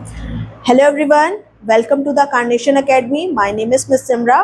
Hello everyone, welcome to the Carnation academy. My name is Miss Simra.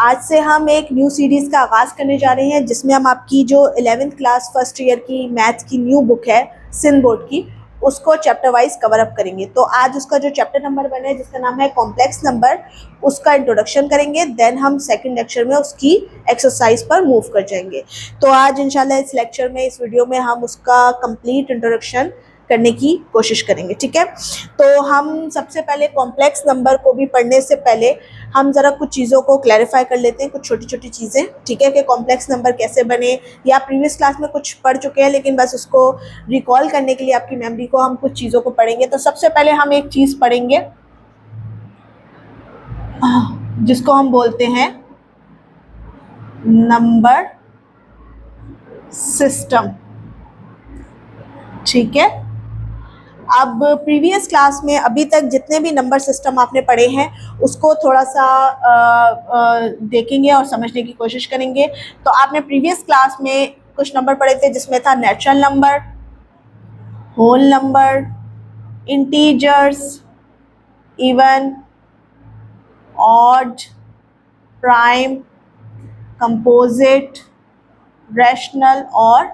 आज से हम एक न्यू सीरीज़ का आगाज़ करने जा रहे हैं जिसमें हम आपकी जो 11th क्लास फर्स्ट ईयर की मैथ्स की न्यू बुक है सिन बोर्ड की, उसको चैप्टर वाइज कवर अप करेंगे। तो आज उसका जो चैप्टर नंबर 1 है जिसका नाम है कॉम्प्लेक्स नंबर, उसका इंट्रोडक्शन करेंगे। देन हम सेकंड लेक्चर में उसकी एक्सरसाइज पर मूव कर जाएंगे। तो आज इंशाल्लाह इस लेक्चर में, इस वीडियो में हम उसका कंप्लीट इंट्रोडक्शन करने की कोशिश करेंगे। ठीक है, तो हम सबसे पहले कॉम्प्लेक्स नंबर को भी पढ़ने से पहले हम ज़रा कुछ चीज़ों को क्लैरिफाई कर लेते हैं, कुछ छोटी छोटी चीज़ें। ठीक है, कि कॉम्प्लेक्स नंबर कैसे बने, या प्रीवियस क्लास में कुछ पढ़ चुके हैं लेकिन बस उसको रिकॉल करने के लिए आपकी मेमोरी को हम कुछ चीज़ों को पढ़ेंगे। तो सबसे पहले हम एक चीज़ पढ़ेंगे जिसको हम बोलते हैं नंबर सिस्टम। ठीक है, अब प्रीवियस क्लास में अभी तक जितने भी नंबर सिस्टम आपने पढ़े हैं उसको थोड़ा सा देखेंगे और समझने की कोशिश करेंगे। तो आपने प्रीवियस क्लास में कुछ नंबर पढ़े थे जिसमें था natural number, whole number, integers, even, odd, prime, composite, rational और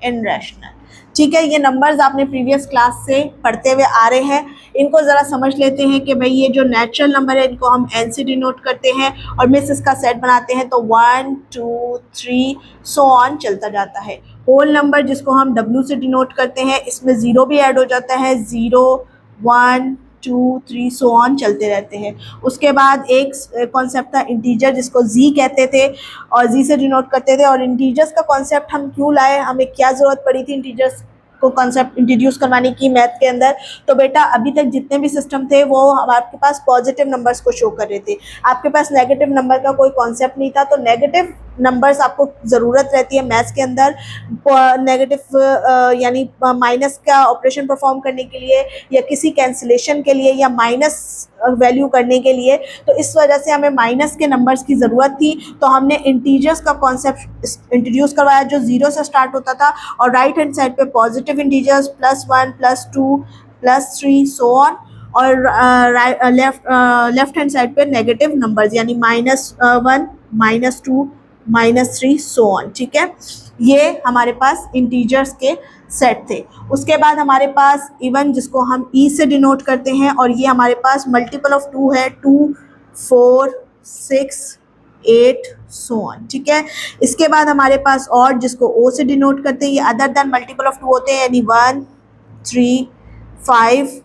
इनरैशनल। ठीक है, ये नंबर्स आपने प्रीवियस क्लास से पढ़ते हुए आ रहे हैं। इनको ज़रा समझ लेते हैं कि भाई ये जो नेचुरल नंबर है इनको हम एन से डिनोट करते हैं और मिस इसका सेट बनाते हैं, तो 1 2 3 सो ऑन चलता जाता है। होल नंबर जिसको हम डब्ल्यू से डिनोट करते हैं, इसमें ज़ीरो भी ऐड हो जाता है, 0 1 2 3 सो ऑन चलते रहते हैं। उसके बाद एक कॉन्सेप्ट था इंटीजर जिसको जी कहते थे और जी से डिनोट करते थे। और इंटीजर्स का कॉन्सेप्ट हम क्यों लाए, हमें क्या ज़रूरत पड़ी थी इंटीजर्स को कॉन्सेप्ट इंट्रोड्यूस करवाने की मैथ के अंदर। तो बेटा अभी तक जितने भी सिस्टम थे वो आपके पास पॉजिटिव नंबर्स को शो कर रहे थे, आपके पास नेगेटिव नंबर का कोई कॉन्सेप्ट नहीं था। तो नेगेटिव नंबर्स आपको ज़रूरत रहती है मैथ्स के अंदर, नेगेटिव यानी माइनस का ऑपरेशन परफॉर्म करने के लिए या किसी कैंसिलेशन के लिए या माइनस वैल्यू करने के लिए। तो इस वजह से हमें माइनस के नंबर्स की ज़रूरत थी, तो हमने इंटीजर्स का कॉन्सेप्ट इंट्रोड्यूस करवाया जो 0 से स्टार्ट होता था और राइट हैंड साइड पे पॉजिटिव इंटीजर्स +1 +2 +3 सो ऑन, और लेफ्ट हैंड साइड पे नेगेटिव नंबर्स यानी -1 -2 -3 सो ऑन। ठीक है, ये हमारे पास इंटीजर्स के सेट थे। उसके बाद हमारे पास इवन जिसको हम ई से डिनोट करते हैं और ये हमारे पास मल्टीपल ऑफ 2 है, 2 4 6 8 सो ऑन। ठीक है, इसके बाद हमारे पास और जिसको ओ से डिनोट करते हैं, ये अदर देन मल्टीपल ऑफ 2 होते हैं, यानी 1 3 5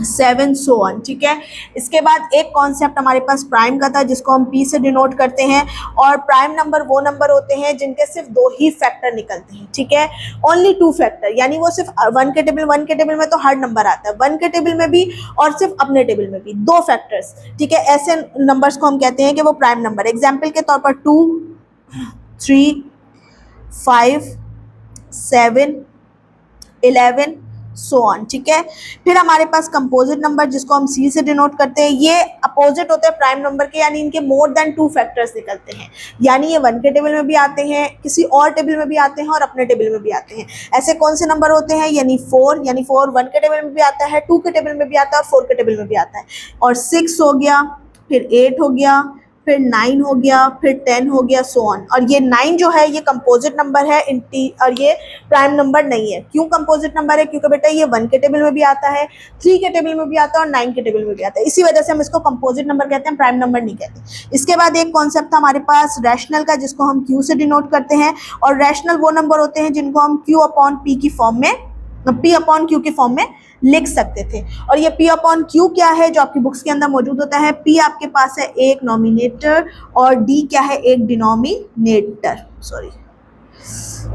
7 सो ऑन। ठीक है, इसके बाद एक कॉन्सेप्ट हमारे पास प्राइम का था जिसको हम पी से डिनोट करते हैं। और प्राइम नंबर वो नंबर होते हैं जिनके सिर्फ 2 ही फैक्टर निकलते हैं। ठीक है, ओनली 2 फैक्टर, यानी वो सिर्फ 1 के टेबल में तो हर नंबर आता है, 1 के टेबल में भी और सिर्फ अपने टेबल में भी 2 फैक्टर्स। ठीक है, ऐसे नंबर्स को हम कहते हैं कि वो प्राइम नंबर। एग्जाम्पल के तौर पर 2 3 5 7 11 सो ऑन। ठीक है, फिर हमारे पास कंपोजिट नंबर जिसको हम सी से डिनोट करते हैं, ये अपोजिट होते हैं प्राइम नंबर के, यानी इनके मोर देन 2 फैक्टर्स निकलते हैं, यानी ये 1 के टेबल में भी आते हैं, किसी और टेबल में भी आते हैं और अपने टेबल में भी आते हैं। ऐसे कौन से नंबर होते हैं, यानी 4 1 के टेबल में भी आता है, 2 के टेबल में भी आता है और 4 के टेबल में भी आता है। और 6 हो गया, फिर 8 हो गया, फिर 9 हो गया, फिर 10 हो गया, सो ऑन। और ये 9 जो है ये कंपोजिट नंबर है और ये प्राइम नंबर नहीं है। क्यों कंपोजिट नंबर है, क्योंकि बेटा ये 1 के टेबल में भी आता है, 3 के टेबल में भी आता है और 9 के टेबल में भी आता है, इसी वजह से हम इसको कंपोजिट नंबर कहते हैं, प्राइम नंबर नहीं कहते। इसके बाद एक कॉन्सेप्ट था हमारे पास रैशनल का जिसको हम क्यू से डिनोट करते हैं। और रैशनल वो नंबर होते हैं जिनको हम क्यू अपॉन पी की फॉर्म में, पी अपॉन क्यू की फॉर्म में लिख सकते थे। और ये पी अपॉन क्यू क्या है जो आपकी बुक्स के अंदर मौजूद होता है, पी आपके पास है एक नॉमिनेटर और डी क्या है, एक डिनोमिनेटर, सॉरी,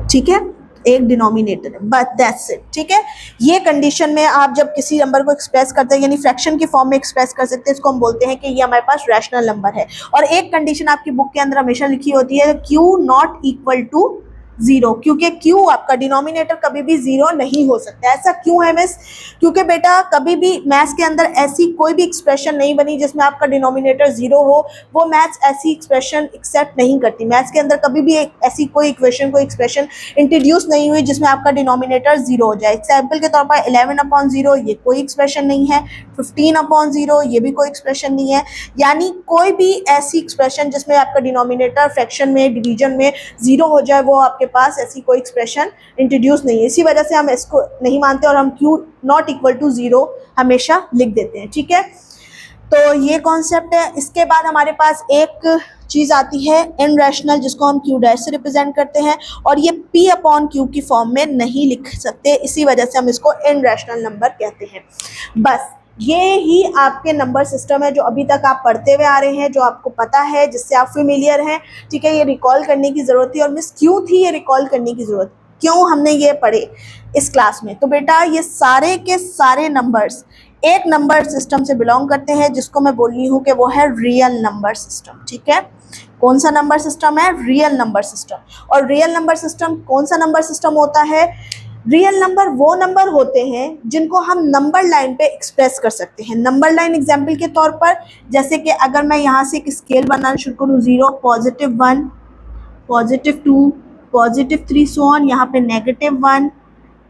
ठीक है, एक डिनोमिनेटर है, बट दैट्स इट। ठीक है, ये कंडीशन में आप जब किसी नंबर को एक्सप्रेस करते हैं यानी फ्रैक्शन की फॉर्म में एक्सप्रेस कर सकते हैं, इसको हम बोलते हैं कि ये हमारे पास रैशनल नंबर है। और एक कंडीशन आपकी बुक के अंदर हमेशा लिखी होती है, Q not equal to zero, क्योंकि क्यों आपका डिनोमिनेटर कभी भी जीरो नहीं हो सकता। ऐसा क्यों है मिस? क्योंकि बेटा कभी भी मैथ्स के अंदर ऐसी कोई भी एक्सप्रेशन नहीं बनी जिसमें आपका डिनोमिनेटर जीरो हो, वो मैथ्स ऐसी एक्सप्रेशन एक्सेप्ट नहीं करती। मैथ्स के अंदर कभी भी ऐसी कोई इक्वेशन, कोई एक्सप्रेशन इंट्रोड्यूस नहीं हुई जिसमें आपका डिनोमिनेटर जीरो हो जाए। एग्जाम्पल के तौर पर 11/0 ये कोई एक्सप्रेशन नहीं है, 15/0 ये भी कोई एक्सप्रेशन नहीं है, यानी कोई भी ऐसी एक्सप्रेशन जिसमें आपका डिनोमिनेटर फ्रैक्शन में, डिवीजन में जीरो हो जाए, वो आपके पास ऐसी कोई एक्सप्रेशन इंट्रोड्यूस नहीं है। इसी वजह से हम इसको नहीं मानते और हम Q not equal to zero हमेशा लिख देते हैं। ठीक है, तो ये कॉन्सेप्ट है। इसके बाद हमारे पास एक चीज़ आती है इनरैशनल, जिसको हम क्यू डैश से रिप्रेजेंट करते हैं, और ये पी अपॉन क्यू की फॉर्म में नहीं लिख सकते, इसी वजह से हम इसको इनरैशनल नंबर कहते हैं। बस ये ही आपके नंबर सिस्टम है जो अभी तक आप पढ़ते हुए आ रहे हैं, जो आपको पता है, जिससे आप फेमिलियर हैं। ठीक है, ये रिकॉल करने की ज़रूरत थी। और मिस क्यों थी ये रिकॉल करने की ज़रूरत, क्यों हमने ये पढ़े इस क्लास में? तो बेटा ये सारे के सारे नंबर्स एक नंबर सिस्टम से बिलोंग करते हैं, जिसको मैं बोल रही हूँ कि वो है रियल नंबर सिस्टम। ठीक है, कौन सा नंबर सिस्टम है? Real number system. और रियल नंबर सिस्टम कौन सा नंबर सिस्टम होता है? रियल नंबर वो नंबर होते हैं जिनको हम नंबर लाइन पे एक्सप्रेस कर सकते हैं। नंबर लाइन एग्जाम्पल के तौर पर, जैसे कि अगर मैं यहाँ से एक स्केल बनाना शुरू करूँ, 0, +1, +2, +3 सो ऑन, यहाँ पे -1,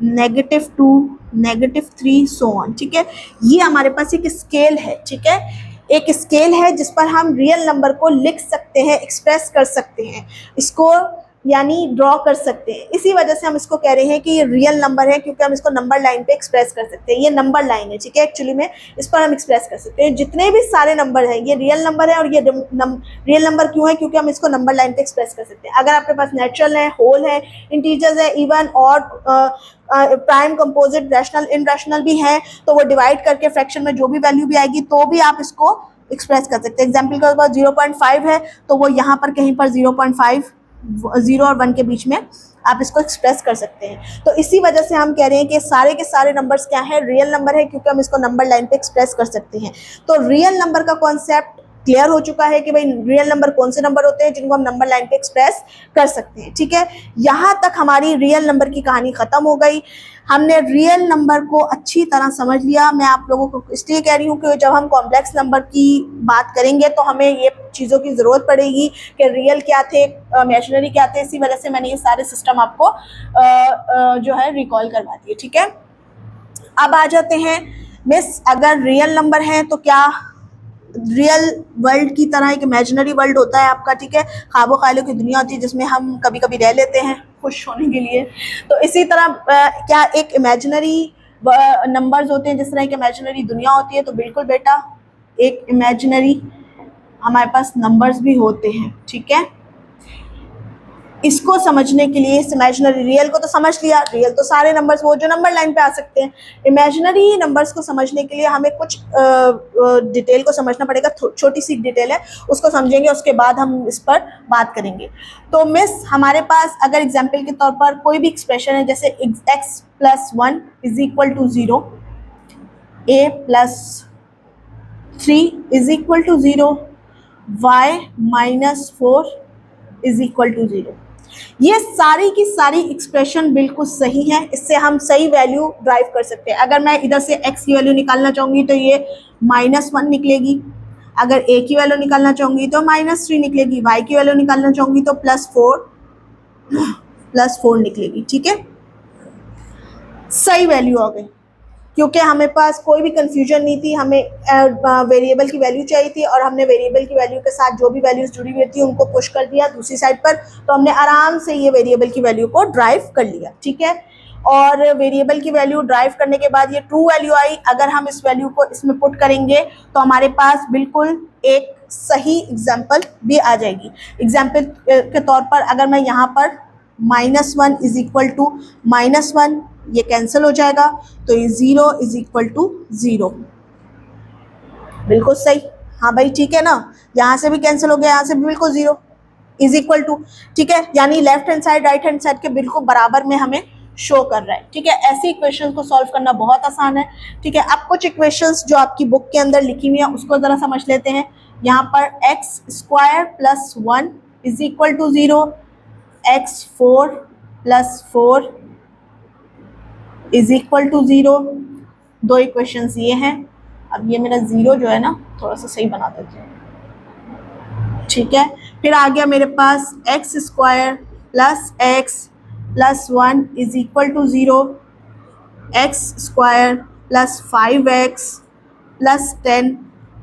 -2, -3 सो ऑन। ठीक है, ये हमारे पास एक स्केल है। ठीक है, एक स्केल है जिस पर हम रियल नंबर को लिख सकते हैं, एक्सप्रेस कर सकते हैं, इसको यानी ड्रॉ कर सकते हैं। इसी वजह से हम इसको कह रहे हैं कि ये रियल नंबर है, क्योंकि हम इसको नंबर लाइन पे एक्सप्रेस कर सकते हैं। ये नंबर लाइन है, ठीक है, एक्चुअली में इस पर हम एक्सप्रेस कर सकते हैं। जितने भी सारे नंबर हैं ये रियल नंबर है, और ये रियल नंबर क्यों है? क्योंकि हम इसको नंबर लाइन पे एक्सप्रेस कर सकते हैं। अगर आपके पास नेचुरल है, होल है, इंटीजर्स है, इवन और प्राइम, कंपोजिट, रैशनल, इनरैशनल भी है, तो वो डिवाइड करके फ्रैक्शन में जो भी वैल्यू भी आएगी तो भी आप इसको एक्सप्रेस कर सकते हैं। एग्जाम्पल के पास 0.5 है, तो वो यहाँ पर कहीं पर 0.5, 0 और 1 के बीच में आप इसको एक्सप्रेस कर सकते हैं। तो इसी वजह से हम कह रहे हैं कि सारे के सारे नंबर्स क्या है? रियल नंबर है, क्योंकि हम इसको नंबर लाइन पे एक्सप्रेस कर सकते हैं। तो रियल नंबर का कॉन्सेप्ट क्लियर हो चुका है कि भाई रियल नंबर कौन से नंबर होते हैं जिनको हम नंबर लाइन पे एक्सप्रेस कर सकते हैं। ठीक है, यहाँ तक हमारी रियल नंबर की कहानी खत्म हो गई। हमने रियल नंबर को अच्छी तरह समझ लिया। मैं आप लोगों को इसलिए कह रही हूँ कि जब हम कॉम्प्लेक्स नंबर की बात करेंगे तो हमें ये चीज़ों की ज़रूरत पड़ेगी कि रियल क्या थे, इमेजिनरी क्या थे। इसी वजह से मैंने ये सारे सिस्टम आपको जो है रिकॉल करवा दिए। ठीक है, अब आ जाते हैं मिस, अगर रियल नंबर है तो क्या रियल वर्ल्ड की तरह एक इमेजिनरी वर्ल्ड होता है आपका? ठीक है, ख्वाबों ख्यालों की दुनिया होती है जिसमें हम कभी कभी रह लेते हैं खुश होने के लिए। तो इसी तरह क्या एक इमेजिनरी नंबर्स होते हैं जिस तरह एक इमेजिनरी दुनिया होती है? तो बिल्कुल बेटा, एक इमेजिनरी हमारे पास नंबर्स भी होते हैं। ठीक है, इसको समझने के लिए इस इमेजिनरी, रियल को तो समझ लिया, रियल तो सारे नंबर्स वो जो नंबर लाइन पे आ सकते हैं। इमेजिनरी नंबर्स को समझने के लिए हमें कुछ डिटेल को समझना पड़ेगा। छोटी सी डिटेल है, उसको समझेंगे, उसके बाद हम इस पर बात करेंगे। तो मिस हमारे पास अगर एग्जाम्पल के तौर पर कोई भी एक्सप्रेशन है, जैसे x + 1 = 0, a + 3 = 0, y - 4 = 0। ये सारी की सारी एक्सप्रेशन बिल्कुल सही है, इससे हम सही वैल्यू ड्राइव कर सकते हैं। अगर मैं इधर से x की वैल्यू निकालना चाहूँगी तो ये -1 निकलेगी, अगर a की वैल्यू निकालना चाहूँगी तो -3 निकलेगी, y की वैल्यू निकालना चाहूँगी तो +4 निकलेगी। ठीक है, सही वैल्यू आ गई, क्योंकि हमें पास कोई भी कंफ्यूजन नहीं थी। हमें वेरिएबल की वैल्यू चाहिए थी, और हमने वेरिएबल की वैल्यू के साथ जो भी वैल्यूज जुड़ी हुई थी उनको पुश कर दिया दूसरी साइड पर, तो हमने आराम से ये वेरिएबल की वैल्यू को ड्राइव कर लिया। ठीक है, और वेरिएबल की वैल्यू ड्राइव करने के बाद ये ट्रू वैल्यू आई। अगर हम इस वैल्यू को इसमें पुट करेंगे तो हमारे पास बिल्कुल एक सही एग्जाम्पल भी आ जाएगी। एग्जाम्पल के तौर पर अगर मैं यहाँ पर -1 = -1, ये कैंसिल हो जाएगा, तो ये 0 = 0। बिल्कुल सही, हाँ भाई ठीक है ना, यहाँ से भी कैंसिल हो गया, यहाँ से भी बिल्कुल 0 = ठीक है, यानी left hand side right hand side के बिल्कुल बराबर में हमें शो कर रहा है। ठीक है, ऐसे इक्वेशंस को सॉल्व करना बहुत आसान है। ठीक है, अब कुछ इक्वेशंस जो आपकी बुक के अंदर लिखी हुई है उसको ज़रा समझ लेते हैं। यहाँ पर x² + 1 = 0, x4 plus 4 is equal to 0। दो इक्वेशंस ये हैं। अब ये मेरा 0 जो है ना, थोड़ा सा सही बना देती हूँ, ठीक है। फिर आ गया मेरे पास x square plus x plus 1 is equal to 0, x square plus 5x plus 10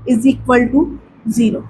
is equal to 0।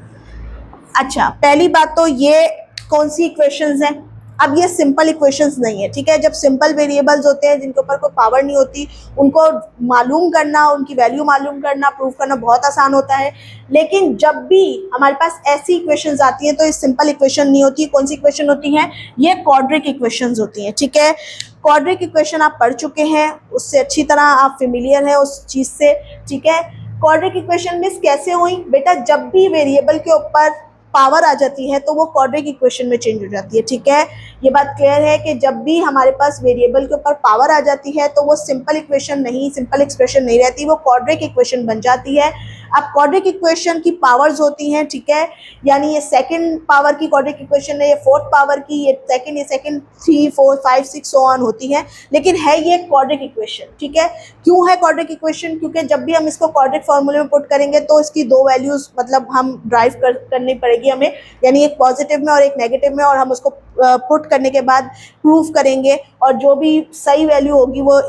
अच्छा, पहली बात तो ये कौन सी इक्वेशंस हैं? अब ये सिंपल इक्वेशंस नहीं है, ठीक है। जब सिंपल वेरिएबल्स होते हैं जिनके ऊपर कोई पावर नहीं होती, उनको मालूम करना, उनकी वैल्यू मालूम करना, प्रूव करना बहुत आसान होता है। लेकिन जब भी हमारे पास ऐसी इक्वेशंस आती हैं तो ये सिंपल इक्वेशन नहीं होती। कौन सी इक्वेशन होती हैं? ये क्वाड्रिक इक्वेशंस होती हैं, ठीक है। क्वाड्रिक इक्वेशन आप पढ़ चुके हैं, उससे अच्छी तरह आप फेमिलियर हैं उस चीज़ से, ठीक है। क्वाड्रिक इक्वेशन मींस कैसे हुई बेटा? जब भी वेरिएबल के ऊपर पावर आ जाती है तो वो क्वाड्रिक इक्वेशन में चेंज हो जाती है, ठीक है। ये बात क्लियर है कि जब भी हमारे पास वेरिएबल के ऊपर पावर आ जाती है तो वो सिंपल इक्वेशन नहीं, सिंपल एक्सप्रेशन नहीं रहती, वो क्वाड्रिक इक्वेशन बन जाती है। अब क्वाड्रिक इक्वेशन की पावर्स होती हैं, ठीक है, यानी ये सेकंड पावर की क्वाड्रिक इक्वेशन है, ये फोर्थ पावर की, ये सेकंड 3 4 5 6 सो ऑन होती है, लेकिन है ये क्वाड्रिक इक्वेशन, ठीक है। क्यों है क्वाड्रिक इक्वेशन? क्योंकि जब भी हम इसको क्वाड्रिक फॉर्मूले में पुट करेंगे तो इसकी दो वैल्यूज मतलब हम ड्राइव करनी पड़ेगी हमें, यानी एक पॉजिटिव में और एक नेगेटिव में, और हम उसको पुट करने के बाद प्रूफ करेंगे, और जो भी सही वैल्यू होगी वो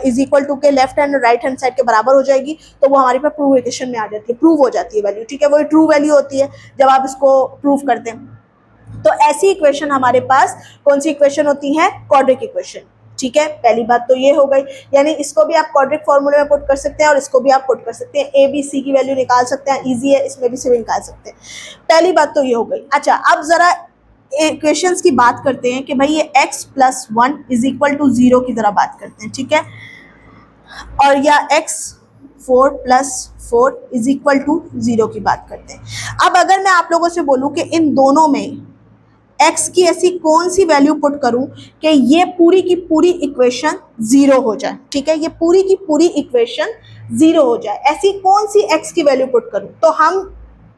इज इक्वल टू के लेफ्ट हैंड और राइट हैंड साइड के बराबर हो जाएगी, तो वो हमारे पास प्रूव इक्वेशन में आ जाती है, प्रूव हो जाती है वैल्यू, ठीक है। वो ट्रू वैल्यू होती है जब आप इसको प्रूव करते हैं। तो ऐसी इक्वेशन हमारे पास कौन सी इक्वेशन होती है? क्वाड्रिक इक्वेशन, ठीक है। पहली बात तो ये हो गई, यानी इसको भी आप क्वाड्रिक फॉर्मूले में पुट कर सकते हैं और इसको भी आप पुट कर सकते हैं, ए बी सी की वैल्यू निकाल सकते हैं, इजी है, इसमें भी से भी निकाल सकते हैं। पहली बात तो ये हो गई। अच्छा, अब जरा इक्वेशंस की बात करते हैं कि भाई ये x plus 1 is equal to 0 की जरा बात करते हैं, ठीक है, और या x 4 plus 4 is equal to 0 की बात करते हैं। अब अगर मैं आप लोगों से बोलूं कि इन दोनों में x की ऐसी कौन सी वैल्यू पुट करूं कि ये पूरी की पूरी इक्वेशन 0 हो जाए, ठीक है, ये पूरी की पूरी इक्वेशन 0 हो जाए, ऐसी कौन सी x की वैल्यू पुट करूं? तो हम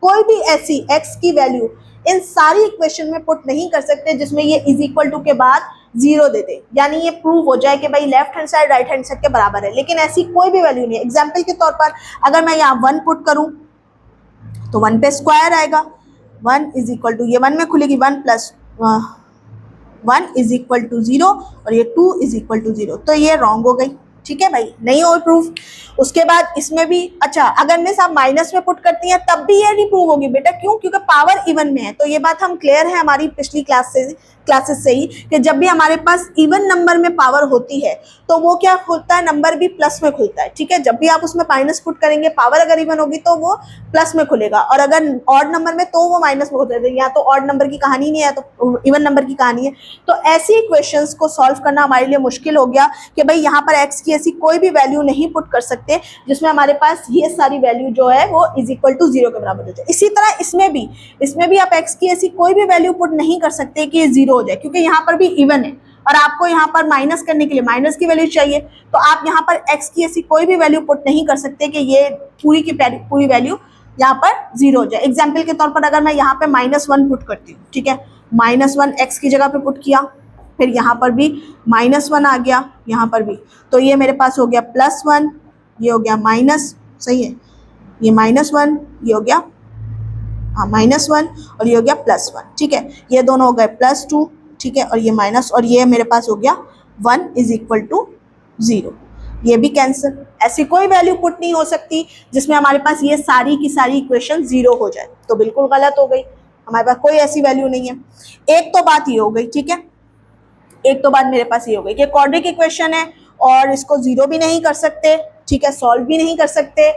कोई भी ऐसी x की वैल्यू इन सारी इक्वेशन में पुट नहीं कर सकते जिसमें ये इज इक्वल टू के बाद 0 दे दे, यानी ये प्रूव हो जाए कि भाई left hand side right hand side के बराबर है, लेकिन ऐसी कोई भी वैल्यू नहीं है। एग्जाम्पल के तौर पर अगर मैं यहाँ 1 पुट करूं तो 1 पे स्क्वायर आएगा, 1 इज इक्वल टू, ये 1 में खुलेगी 1 प्लस 1 इज इक्वल टू 0 और ये 2 इज इक्वल टू 0, तो ये रॉन्ग हो गई, ठीक है भाई, नहीं हो प्रूफ। उसके बाद इसमें भी, अच्छा अगर मिस आप माइनस में पुट करती हैं तब भी ये नहीं प्रूव होगी बेटा, क्यों? क्योंकि पावर इवन में है। तो ये बात हम क्लियर है हमारी पिछली क्लासेस से ही कि जब भी हमारे पास इवन नंबर में पावर होती है तो वो क्या खुलता है, नंबर भी प्लस में खुलता है, ठीक है। जब भी आप उसमें माइनस पुट करेंगे, पावर अगर इवन होगी तो वो प्लस में खुलेगा, और अगर ऑड नंबर में तो वो माइनस में खुलता है। या तो ऑड नंबर की कहानी नहीं है तो इवन नंबर की कहानी है। तो ऐसी इक्वेशंस को सॉल्व करना हमारे लिए मुश्किल हो गया कि भाई यहाँ पर एक्स की ऐसी कोई भी वैल्यू नहीं पुट कर सकते जिसमें हमारे पास ये सारी वैल्यू जो है वो इज इक्वल टू 0 के बराबर हो जाए। इसी तरह इसमें भी आप एक्स की ऐसी कोई भी वैल्यू पुट नहीं कर सकते कि ये 0 हो जाए, क्योंकि यहाँ पर भी इवन है और आपको यहाँ पर माइनस करने के लिए माइनस की वैल्यू चाहिए, तो आप यहाँ पर x की ऐसी कोई भी वैल्यू पुट नहीं कर सकते कि ये पूरी की पूरी वैल्यू यहाँ पर 0 हो जाए। एग्जाम्पल के तौर पर अगर मैं यहाँ पे -1 पुट करती हूँ, ठीक है, -1 x की जगह पे पुट किया, फिर यहाँ पर भी -1 आ गया, यहाँ पर भी, तो ये मेरे पास हो गया +1, ये हो गया माइनस, सही है, ये -1, ये हो गया हाँ -1 और ये हो गया +1, ठीक है, ये दोनों हो गए +2, ठीक है, और ये माइनस, और ये मेरे पास हो गया 1 इज इक्वल टू 0, ये भी कैंसिल। ऐसी कोई वैल्यू पुट नहीं हो सकती जिसमें हमारे पास ये सारी की सारी इक्वेशन 0 हो जाए, तो बिल्कुल गलत हो गई, हमारे पास कोई ऐसी वैल्यू नहीं है। एक तो बात ये हो गई, ठीक है, एक तो बात मेरे पास ये हो गई कि क्वाड्रिक इक्वेशन है और इसको 0 भी नहीं कर सकते, ठीक है, सॉल्व भी नहीं कर सकते।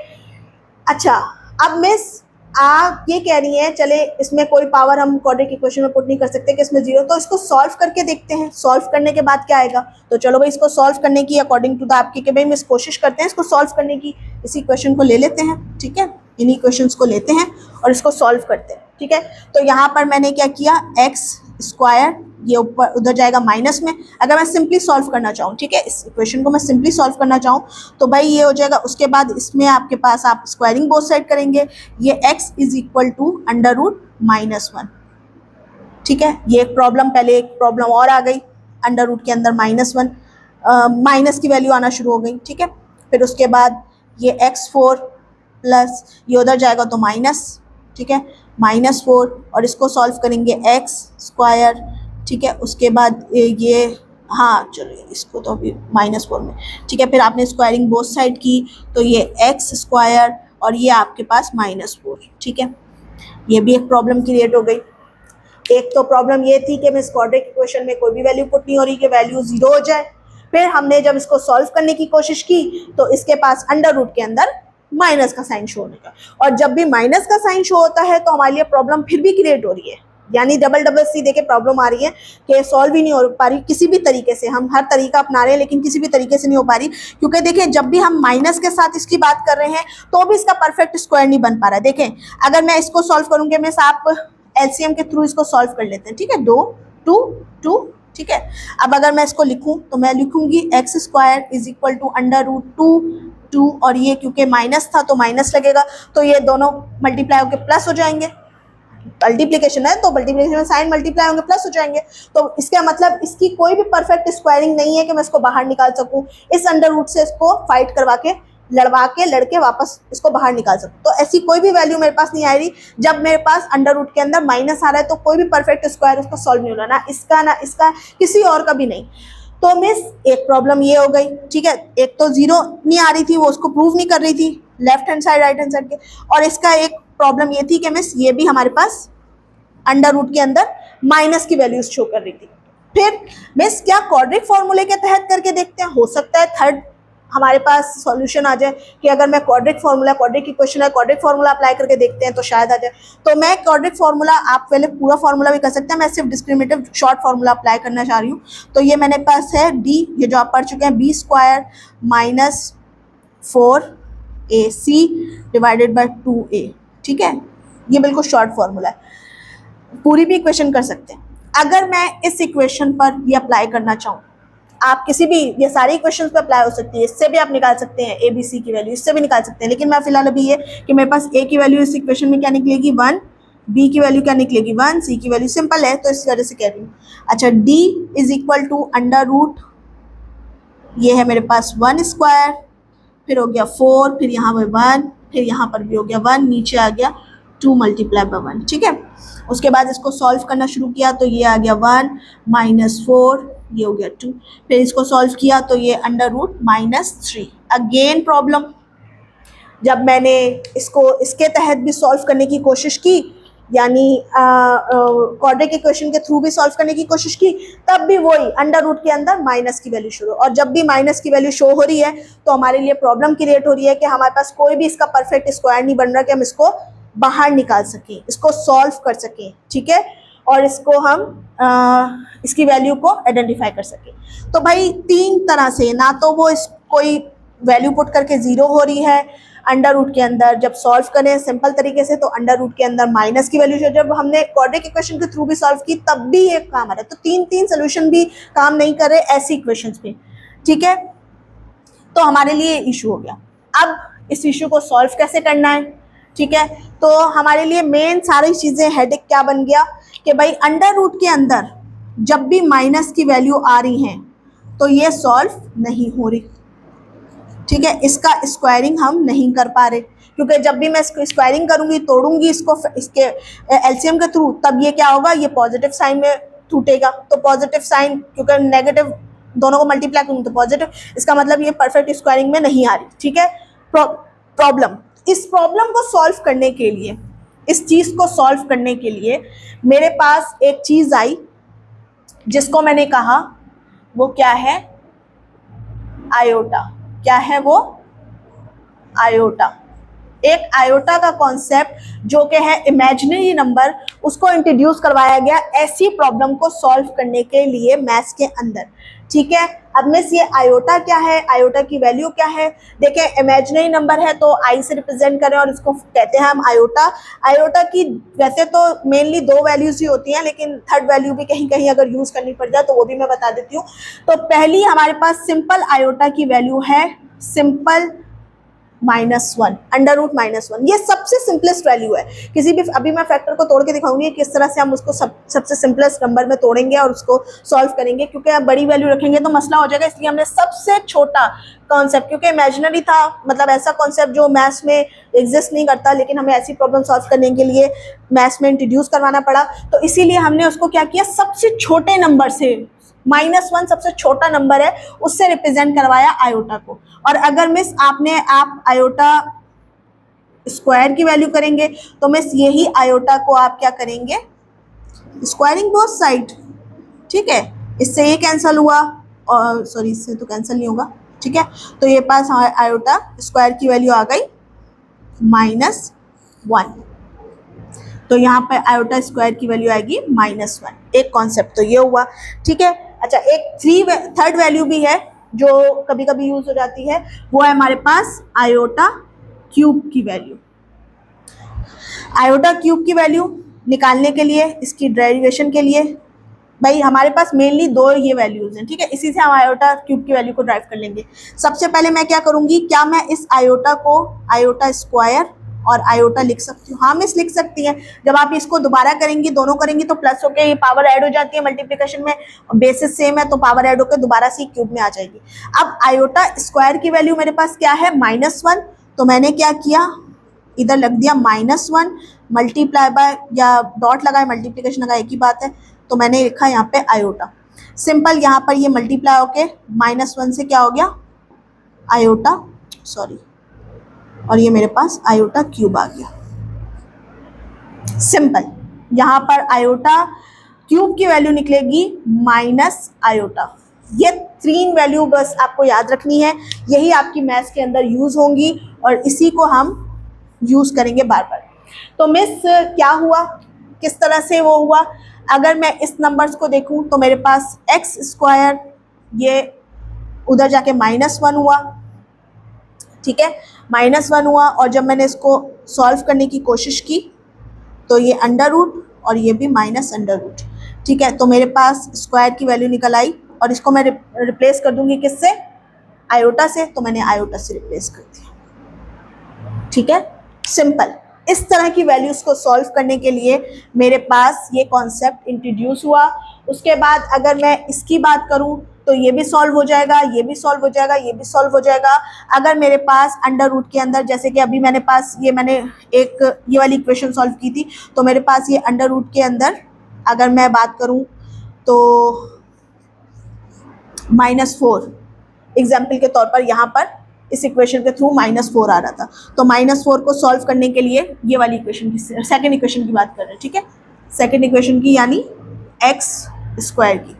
अच्छा, अब मिस आप ये कह रही हैं चले इसमें कोई पावर हम क्वाड्रिक इक्वेशन में पुट नहीं कर सकते कि इसमें 0, तो इसको सॉल्व करके देखते हैं, सॉल्व करने के बाद क्या आएगा। तो चलो भाई इसको सॉल्व करने की अकॉर्डिंग टू द आपकी कि भाई मिस कोशिश करते हैं इसको सॉल्व करने की। इसी क्वेश्चन को ले लेते हैं, ठीक है, इन्हीं क्वेश्चंस को लेते हैं और इसको सॉल्व करते हैं, ठीक है। तो यहाँ पर मैंने क्या किया, एक्स स्क्वायर, ये ऊपर उधर जाएगा माइनस में। अगर मैं सिंपली सॉल्व करना चाहूँ, ठीक है, इस इक्वेशन को मैं सिंपली सॉल्व करना चाहूँ तो भाई ये हो जाएगा। उसके बाद इसमें आपके पास आप स्क्वायरिंग बोथ साइड करेंगे, ये x इज इक्वल टू √-1, ठीक है, ये एक प्रॉब्लम, पहले एक प्रॉब्लम और आ गई, अंडर रूट के अंदर -1, माइनस की वैल्यू आना शुरू हो गई। ठीक है, फिर उसके बाद ये x4 प्लस ये उधर जाएगा तो माइनस, ठीक है, -4, और इसको सॉल्व करेंगे x²। ठीक है, उसके बाद ये, हाँ चलिए इसको तो अभी -4 में, ठीक है, फिर आपने स्क्वायरिंग बोथ साइड की तो ये x² और ये आपके पास -4। ठीक है, ये भी एक प्रॉब्लम क्रिएट हो गई। एक तो प्रॉब्लम ये थी कि मिस क्वाड्रेटिक इक्वेशन में कोई भी वैल्यू पुट नहीं हो रही कि वैल्यू 0 हो जाए। फिर हमने जब इसको सॉल्व करने की कोशिश की तो इसके पास अंडर रूट के अंदर माइनस का साइन शो होने का, और जब भी माइनस का साइन शो होता है तो हमारे लिए प्रॉब्लम फिर भी क्रिएट हो रही है, यानी डबल सी देके प्रॉब्लम आ रही है कि सॉल्व ही नहीं हो पा रही किसी भी तरीके से। हम हर तरीका अपना रहे हैं लेकिन किसी भी तरीके से नहीं हो पा रही, क्योंकि देखिए जब भी हम माइनस के साथ इसकी बात कर रहे हैं तो भी इसका परफेक्ट स्क्वायर नहीं बन पा रहा है। देखें, अगर मैं इसको सॉल्व करूंगी, मैं आप एलसीएम के थ्रू इसको सॉल्व कर लेते हैं। ठीक है, 2 2 2, ठीक है। अब अगर मैं इसको लिखूं तो मैं लिखूंगी x² is equal to under root 2 2, और ये क्योंकि माइनस था तो माइनस लगेगा, तो ये दोनों मल्टीप्लाई होकर प्लस हो जाएंगे। मल्टीप्लिकेशन है तो मल्टीप्लिकेशन में साइन मल्टीप्लाई होंगे, प्लस हो जाएंगे। तो इसका मतलब इसकी कोई भी परफेक्ट स्क्वायरिंग नहीं है कि मैं इसको बाहर निकाल सकूं, इस अंडर रूट से इसको फाइट करवा के लड़के वापस इसको बाहर निकाल सकूं। तो ऐसी कोई भी वैल्यू मेरे पास नहीं आ रही जब मेरे पास अंडर रूट के अंदर माइनस आ रहा है, तो कोई भी परफेक्ट स्क्वायर उसको सॉल्व नहीं हो रहा, ना इसका किसी और का भी नहीं। तो मिस एक प्रॉब्लम ये हो गई। ठीक है, एक तो 0 नहीं आ रही थी, वो उसको प्रूव नहीं कर रही थी left hand side right hand side के, और इसका एक प्रॉब्लम ये थी कि मिस ये भी हमारे पास अंडर रूट के अंदर माइनस की वैल्यूज शो कर रही थी। फिर मिस क्या क्वाड्रिक फॉर्मूले के तहत करके देखते हैं, हो सकता है थर्ड हमारे पास सॉल्यूशन आ जाए कि अगर मैं क्वाड्रिक इक्वेशन है क्वाड्रिक फार्मूला अप्लाई करके देखते हैं तो शायद आ जाए। तो मैं क्वाड्रिक फार्मूला, आप पहले पूरा फार्मूला भी कर सकते हैं, मैं सिर्फ डिस्क्रिमिनेटिव शॉर्ट फार्मूला अप्लाई करना चाह रही हूँ। तो ये मेरे पास है d, ये जो आप पढ़ चुके हैं, b² minus 4ac divided by 2a। ठीक है, ये बिल्कुल शॉर्ट फार्मूला है, पूरी भी इक्वेशन कर सकते हैं। अगर मैं इस इक्वेशन पर ये अप्लाई करना चाहूँ, आप किसी भी, ये सारी इक्वेशंस पे अप्लाई हो सकती है, इससे भी आप निकाल सकते हैं ए बी सी की वैल्यू, इससे भी निकाल सकते हैं, लेकिन मैं फिलहाल अभी ये कि मेरे पास ए की वैल्यू इस इक्वेशन में क्या निकलेगी 1, बी की वैल्यू क्या निकलेगी 1, सी की वैल्यू सिंपल है तो इस वजह से कह रही हूँ। अच्छा, D is equal to under root, ये है मेरे पास 1², फिर हो गया 4, फिर यहाँ पर 1, फिर यहाँ पर भी हो गया 1, नीचे आ गया 2 मल्टीप्लाई बाय 1। ठीक है, उसके बाद इसको सॉल्व करना शुरू किया तो ये आ गया 1 -4, ये हो गया 2, फिर इसको सॉल्व किया तो ये अंडर रूट -3। अगेन प्रॉब्लम, जब मैंने इसको इसके तहत भी सॉल्व करने की कोशिश की, यानी क्वाड्रिक इक्वेशन के थ्रू भी सॉल्व करने की कोशिश की, तब भी वही अंडर रूट के अंदर माइनस की वैल्यू शुरू, और जब भी माइनस की वैल्यू शो हो रही है तो हमारे लिए प्रॉब्लम क्रिएट हो रही है कि हमारे पास कोई भी इसका परफेक्ट स्क्वायर नहीं बन रहा कि हम इसको बाहर निकाल सकें, इसको सॉल्व कर सकें। ठीक है, और इसको हम इसकी वैल्यू को आइडेंटिफाई कर सकें। तो भाई 3 तरह से, ना तो वो कोई वैल्यू पुट करके 0 हो रही है अंडर रूट के अंदर, जब सॉल्व करें सिंपल तरीके से तो अंडर रूट के अंदर माइनस की वैल्यू, जब हमने क्वाड्रिक इक्वेशन के थ्रू भी सॉल्व की तब भी ये काम आ रहा है। तो 3 सोल्यूशन भी काम नहीं कर रहे ऐसी इक्वेशंस पे। ठीक है, तो हमारे लिए इशू हो गया। अब इस इशू को सॉल्व कैसे करना है? ठीक है, तो हमारे लिए मेन सारी चीज़ें हेडेक क्या बन गया कि भाई अंडर रूट के अंदर जब भी माइनस की वैल्यू आ रही हैं तो ये सॉल्व नहीं हो रही। ठीक है, इसका स्क्वायरिंग हम नहीं कर पा रहे, क्योंकि जब भी मैं इसको स्क्वायरिंग करूंगी, तोड़ूंगी इसको इसके एलसीएम के थ्रू, तब ये क्या होगा, ये पॉजिटिव साइन में टूटेगा। तो पॉजिटिव साइन, क्योंकि नेगेटिव दोनों को मल्टीप्लाई करूँ तो पॉजिटिव, इसका मतलब ये परफेक्ट स्क्वायरिंग में नहीं आ रही। ठीक है, प्रॉब्लम, इस प्रॉब्लम को सॉल्व करने के लिए, इस चीज़ को सॉल्व करने के लिए मेरे पास एक चीज़ आई जिसको मैंने कहा वो क्या है, आयोटा। क्या है वो? आयोटा। एक आयोटा का कॉन्सेप्ट जो कि है इमेजिनरी नंबर, उसको इंट्रोड्यूस करवाया गया ऐसी प्रॉब्लम को सॉल्व करने के लिए मैथ्स के अंदर। ठीक है, अब मिस ये आयोटा क्या है, आयोटा की वैल्यू क्या है? देखें, इमेजिनरी नंबर है तो आई से रिप्रेजेंट करें और इसको कहते हैं हम आयोटा। आयोटा की वैसे तो मेनली 2 वैल्यूज ही होती हैं, लेकिन थर्ड वैल्यू भी कहीं कहीं अगर यूज करनी पड़ जाए तो वो भी मैं बता देती हूँ। तो पहली हमारे पास सिंपल आयोटा की वैल्यू है सिंपल -1, अंडर रूट -1। ये सबसे सिंपलेस्ट वैल्यू है किसी भी, अभी मैं फैक्टर को तोड़ के दिखाऊंगी किस तरह से हम उसको सबसे सिंपलेस्ट नंबर में तोड़ेंगे और उसको सॉल्व करेंगे, क्योंकि अब बड़ी वैल्यू रखेंगे तो मसला हो जाएगा, इसलिए हमने सबसे छोटा कॉन्सेप्ट, क्योंकि इमेजिनरी था, मतलब ऐसा कॉन्सेप्ट जो मैथ्स में एग्जिस्ट नहीं करता, लेकिन हमें ऐसी प्रॉब्लम सॉल्व करने के लिए मैथ्स में इंट्रोड्यूस करवाना पड़ा, तो इसीलिए हमने उसको क्या किया, सबसे छोटे नंबर से, -1 सबसे छोटा नंबर है, उससे रिप्रेजेंट करवाया आयोटा को। और अगर मिस आप आयोटा स्क्वायर की वैल्यू करेंगे तो मिस यही आयोटा को आप क्या करेंगे, स्क्वायरिंग बोथ साइड, ठीक है, इससे ये कैंसिल हुआ और सॉरी इससे तो कैंसिल नहीं होगा, ठीक है, तो ये पास आयोटा स्क्वायर की वैल्यू आ गई -1, तो यहाँ पर आयोटा स्क्वायर की वैल्यू आएगी -1। एक कॉन्सेप्ट तो ये हुआ, ठीक है। अच्छा, एक थर्ड वैल्यू भी है जो कभी कभी यूज हो जाती है, वो है हमारे पास आयोटा क्यूब की वैल्यू। आयोटा क्यूब की वैल्यू निकालने के लिए, इसकी डेरिवेशन के लिए, भाई हमारे पास मेनली दो ये वैल्यूज हैं, ठीक है, इसी से हम आयोटा क्यूब की वैल्यू को ड्राइव कर लेंगे। सबसे पहले मैं क्या करूंगी, क्या मैं इस आयोटा को आयोटा स्क्वायर और आयोटा लिख सकती हूँ? हाँ मिस लिख सकती हैं। जब आप इसको दोबारा करेंगी, दोनों करेंगी तो प्लस होके ये पावर ऐड हो जाती है मल्टीप्लिकेशन में, बेसिस सेम है तो पावर ऐड होकर दोबारा से क्यूब में आ जाएगी। अब आयोटा स्क्वायर की वैल्यू मेरे पास क्या है, -1, तो मैंने क्या किया, इधर लग दिया -1 मल्टीप्लाई बाय, या डॉट लगाए मल्टीप्लिकेशन लगाए एक ही बात है, तो मैंने लिखा यहाँ पे आयोटा। सिंपल, यहाँ पर ये मल्टीप्लाई होके -1 से क्या हो गया, आयोटा, सॉरी, और ये मेरे पास आयोटा क्यूब आ गया। सिंपल, यहाँ पर आयोटा क्यूब की वैल्यू निकलेगी माइनस आयोटा। ये 3 वैल्यू बस आपको याद रखनी है, यही आपकी मैथ्स के अंदर यूज होंगी और इसी को हम यूज करेंगे बार बार। तो मिस क्या हुआ, किस तरह से वो हुआ, अगर मैं इस नंबर्स को देखूं तो मेरे पास एक्स स्क्वायर, ये उधर जाके -1 हुआ, ठीक है, -1 हुआ, और जब मैंने इसको सॉल्व करने की कोशिश की तो ये अंडर रूट और ये भी माइनस अंडर रूट, ठीक है, तो मेरे पास स्क्वायर की वैल्यू निकल आई और इसको मैं रिप्लेस कर दूंगी किससे, आयोटा से, तो मैंने आयोटा से रिप्लेस कर दिया, ठीक है। सिंपल, इस तरह की वैल्यूज को सॉल्व करने के लिए मेरे पास ये कॉन्सेप्ट इंट्रोड्यूस हुआ। उसके बाद अगर मैं इसकी बात करूं तो ये भी सॉल्व हो जाएगा, ये भी सॉल्व हो जाएगा, ये भी सॉल्व हो जाएगा। अगर मेरे पास अंडर रूट के अंदर, जैसे कि अभी मैंने एक ये वाली इक्वेशन सॉल्व की थी, तो मेरे पास ये अंडर रूट के अंदर अगर मैं बात करूं तो -4 एग्जाम्पल के तौर पर यहाँ पर इस इक्वेशन के थ्रू -4 आ रहा था, तो -4 को सॉल्व करने के लिए ये वाली इक्वेशन की, सेकंड इक्वेशन की बात कर रहे हैं, ठीक है, सेकंड इक्वेशन की यानी एक्स स्क्वायर की,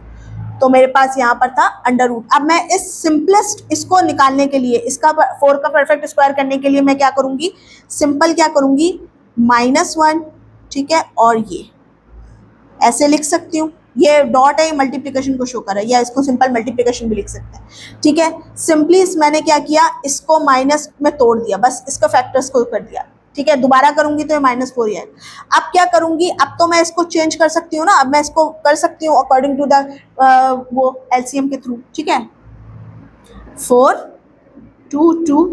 तो मेरे पास यहाँ पर था अंडर रूट। अब मैं इस सिंपलेस्ट इसको निकालने के लिए, इसका 4 का परफेक्ट स्क्वायर करने के लिए मैं क्या करूँगी, सिंपल क्या करूँगी, -1, ठीक है, और ये ऐसे लिख सकती हूँ, ये डॉट है, ये मल्टीप्लिकेशन को शो कर रहा है, या इसको सिंपल मल्टीप्लिकेशन भी लिख सकते हैं, ठीक है। सिंपली मैंने क्या किया, इसको माइनस में तोड़ दिया, बस इसका फैक्टर्स को कर दिया, ठीक है, दोबारा करूंगी तो ये -4 ही है। अब क्या करूंगी, अब तो मैं इसको चेंज कर सकती हूँ ना, अब मैं इसको कर सकती हूँ अकॉर्डिंग टू द वो एलसीएम के थ्रू, ठीक है, 4 2 2,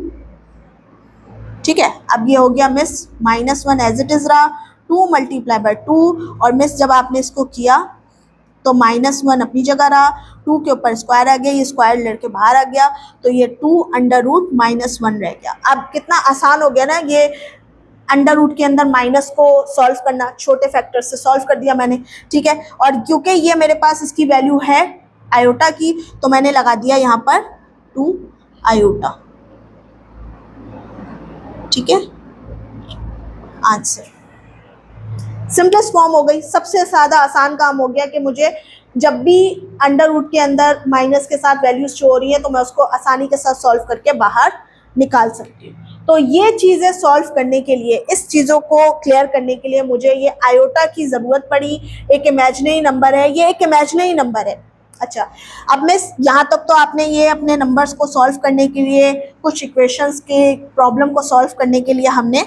ठीक है। अब ये हो गया मिस -1 एज इट इज रहा, 2 मल्टीप्लाई बाय 2, और मिस जब आपने इसको किया तो -1 अपनी जगह रहा, 2 के ऊपर स्क्वायर आ गया, ये स्क्वायर लड़के बाहर आ गया, तो ये 2 अंडर रूट -1 रह गया। अब कितना आसान हो गया ना, ये अंडर रूट के अंदर माइनस को सॉल्व करना, छोटे फैक्टर से सॉल्व कर दिया मैंने, ठीक है। और क्योंकि ये मेरे पास इसकी वैल्यू है आयोटा की, तो मैंने लगा दिया यहाँ पर 2 आयोटा, ठीक है, आंसर। सिंपलेस्ट फॉर्म हो गई, सबसे ज़्यादा आसान काम हो गया कि मुझे जब भी अंडर रूट के अंदर माइनस के साथ वैल्यूज शो हो रही है तो मैं उसको आसानी के साथ सॉल्व करके बाहर निकाल सकती हूँ। तो ये चीज़ें सॉल्व करने के लिए, इस चीज़ों को क्लियर करने के लिए मुझे ये आयोटा की ज़रूरत पड़ी। एक इमेजिनरी नंबर है, ये एक इमेजिनरी नंबर है। अच्छा, अब मैं यहाँ तक तो आपने ये अपने नंबर्स को सॉल्व करने के लिए, कुछ इक्वेशंस के प्रॉब्लम को सॉल्व करने के लिए हमने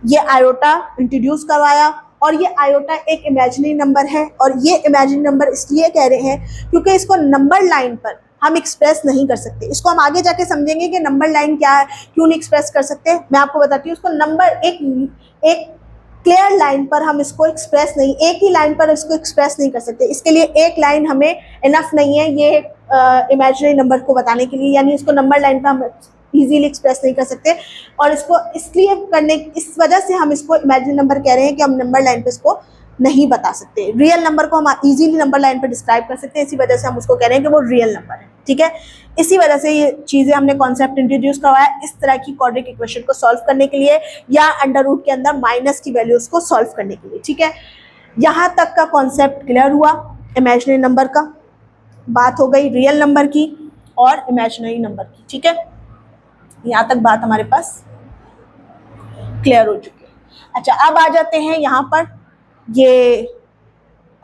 ये आयोटा इंट्रोड्यूस करवाया, और ये आयोटा एक इमेजिनरी नंबर है, और ये इमेजिनरी नंबर इसलिए कह रहे हैं क्योंकि इसको नंबर लाइन पर हम एक्सप्रेस नहीं कर सकते। इसको हम आगे जाके समझेंगे कि नंबर लाइन क्या है, क्यों नहीं एक्सप्रेस कर सकते। मैं आपको बताती हूँ, उसको नंबर एक क्लियर लाइन पर हम इसको एक्सप्रेस नहीं, एक ही लाइन पर इसको एक्सप्रेस नहीं कर सकते। इसके लिए एक लाइन हमें इनफ नहीं है ये इमेजिनरी नंबर को बताने के लिए, यानी इसको नंबर लाइन पर हम इजीली एक्सप्रेस नहीं कर सकते। और इसको इसलिए करने, इस वजह से हम इसको इमेजिनरी नंबर कह रहे हैं कि हम नंबर लाइन पे इसको नहीं बता सकते। रियल नंबर को हम इजीली नंबर लाइन पर डिस्क्राइब कर सकते हैं, इसी वजह से हम उसको कह रहे हैं कि वो रियल नंबर है। ठीक है, इसी वजह से ये चीज़ें हमने कॉन्सेप्ट इंट्रोड्यूस करवाया इस तरह की क्वाड्रेटिक इक्वेशन को सॉल्व करने के लिए, या अंडर रूट के अंदर माइनस की वैल्यूज को सॉल्व करने के लिए। ठीक है, यहाँ तक का कॉन्सेप्ट क्लियर हुआ इमेजिनरी नंबर का। बात हो गई रियल नंबर की और इमेजिनरी नंबर की। ठीक है, यहाँ तक बात हमारे पास क्लियर हो चुकी है। अच्छा, अब आ जाते हैं यहाँ पर ये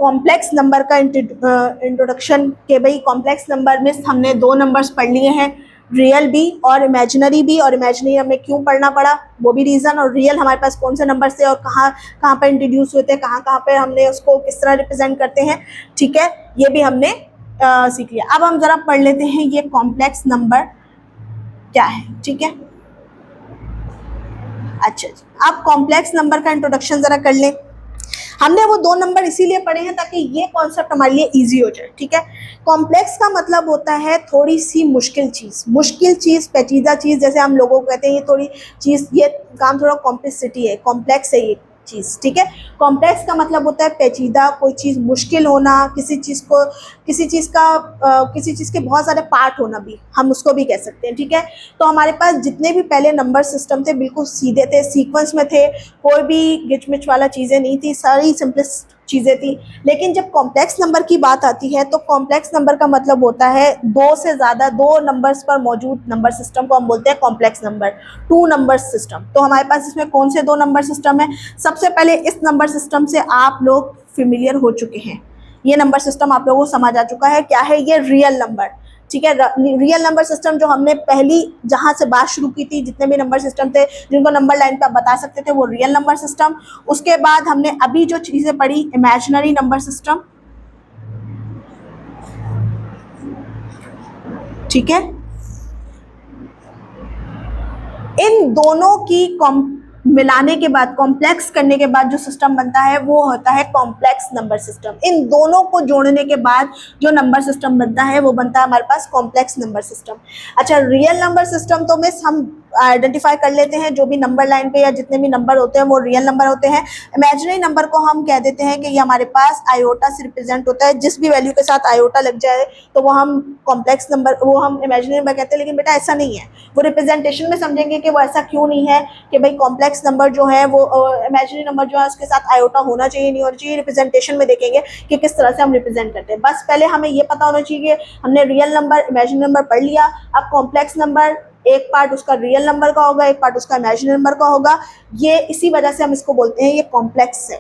कॉम्प्लेक्स नंबर का इंट्रोडक्शन के। भाई कॉम्प्लेक्स नंबर में हमने दो नंबर्स पढ़ लिए हैं, रियल भी और इमेजिनरी भी। और इमेजिनरी हमें क्यों पढ़ना पड़ा वो भी रीज़न, और रियल हमारे पास कौन से नंबर थे और कहाँ कहाँ पर इंट्रोड्यूस हुए थे, कहाँ कहाँ पर हमने उसको किस तरह रिप्रेजेंट करते हैं। ठीक है, ये भी हमने सीख लिया। अब हम ज़रा पढ़ लेते हैं ये कॉम्प्लेक्स नंबर क्या है। ठीक है, अच्छा जी, अब कॉम्प्लेक्स नंबर का इंट्रोडक्शन ज़रा कर लें। हमने वो दो नंबर इसीलिए पढ़े हैं ताकि ये कॉन्सेप्ट हमारे लिए इजी हो जाए। ठीक है, कॉम्प्लेक्स का मतलब होता है थोड़ी सी मुश्किल चीज़, पेचीदा चीज़। जैसे हम लोगों को कहते हैं ये थोड़ी चीज़, ये काम थोड़ा कॉम्प्लेक्सिटी है, कॉम्प्लेक्स है ये चीज़। ठीक है, कॉम्प्लेक्स का मतलब होता है पेचीदा, कोई चीज़ मुश्किल होना, किसी चीज़ के बहुत सारे पार्ट होना भी हम उसको भी कह सकते हैं। ठीक है, तो हमारे पास जितने भी पहले नंबर सिस्टम थे बिल्कुल सीधे थे, सीक्वेंस में थे, कोई भी गिचमिच वाला चीज़ें नहीं थी, सारी सिंपलेस्ट चीज़ें थी। लेकिन जब कॉम्प्लेक्स नंबर की बात आती है तो कॉम्प्लेक्स नंबर का मतलब होता है दो से ज़्यादा, दो नंबर्स पर मौजूद नंबर सिस्टम को हम बोलते हैं complex number, two number system. तो हमारे पास इसमें कौन से दो नंबर सिस्टम है? सबसे पहले इस नंबर सिस्टम से आप लोग फेमिलियर हो चुके हैं, ये नंबर सिस्टम आप लोगों को समझ आ चुका है क्या है, ये रियल नंबर। ठीक है, रियल नंबर सिस्टम जो हमने पहली जहाँ से बात शुरू की थी, जितने भी नंबर सिस्टम थे जिनको नंबर लाइन पे आप बता सकते थे, वो रियल नंबर सिस्टम। उसके बाद हमने अभी जो चीज़ें पढ़ी, इमेजिनरी नंबर सिस्टम। ठीक है, इन दोनों की मिलाने के बाद, कॉम्प्लेक्स करने के बाद जो सिस्टम बनता है वो होता है कॉम्प्लेक्स नंबर सिस्टम। इन दोनों को जोड़ने के बाद जो नंबर सिस्टम बनता है वो बनता है हमारे पास कॉम्प्लेक्स नंबर सिस्टम। अच्छा, रियल नंबर सिस्टम तो मिस हम आइडेंटिफाई कर लेते हैं, जो भी नंबर लाइन पे या जितने भी नंबर होते हैं वो रियल नंबर होते हैं। इमेजिनरी नंबर को हम कह देते हैं कि ये हमारे पास आयोटा से रिप्रेजेंट होता है, जिस भी वैल्यू के साथ आयोटा लग जाए तो वो हम कॉम्प्लेक्स नंबर, वो हम इमेजिनरी नंबर कहते हैं। लेकिन बेटा ऐसा नहीं है, वो रिप्रेजेंटेशन में समझेंगे कि वो ऐसा क्यों नहीं है कि भाई कॉम्प्लेक्स नंबर जो है वो इमेजिनरी नंबर जो है उसके साथ आयोटा होना चाहिए, नहीं होना चाहिए। रिप्रेजेंटेशन में देखेंगे कि किस तरह से हम रिप्रेजेंट करते हैं। बस पहले हमें ये पता होना चाहिए कि हमने रियल नंबर, इमेजिनरी नंबर पढ़ लिया। अब कॉम्प्लेक्स नंबर, एक पार्ट उसका रियल नंबर का होगा, एक पार्ट उसका इमेजिनरी नंबर का होगा। ये इसी वजह से हम इसको बोलते हैं ये कॉम्प्लेक्स है,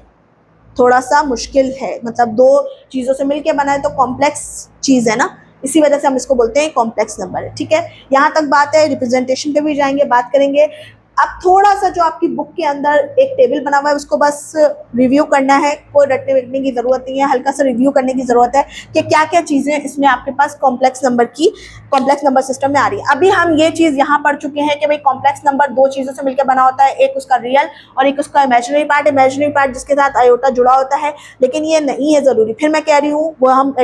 थोड़ा सा मुश्किल है, मतलब दो चीज़ों से मिलके बना है तो कॉम्प्लेक्स चीज़ है ना, इसी वजह से हम इसको बोलते हैं कॉम्प्लेक्स नंबर है। ठीक है, यहाँ तक बात है। रिप्रेजेंटेशन पे भी जाएंगे, बात करेंगे। अब थोड़ा सा जो आपकी बुक के अंदर एक टेबल बना हुआ है उसको बस रिव्यू करना है, कोई रटने वटने की ज़रूरत नहीं है, हल्का सा रिव्यू करने की ज़रूरत है कि क्या क्या चीज़ें इसमें आपके पास कॉम्प्लेक्स नंबर सिस्टम में आ रही है। अभी हम ये चीज़ यहाँ पढ़ चुके हैं कि भाई कॉम्प्लेक्स नंबर दो चीज़ों से मिलकर बना होता है, एक उसका रियल और एक उसका इमेजिनरी पार्ट जिसके साथ आयोटा जुड़ा होता है। लेकिन ये नहीं है ज़रूरी, फिर मैं कह रही हूँ वो हम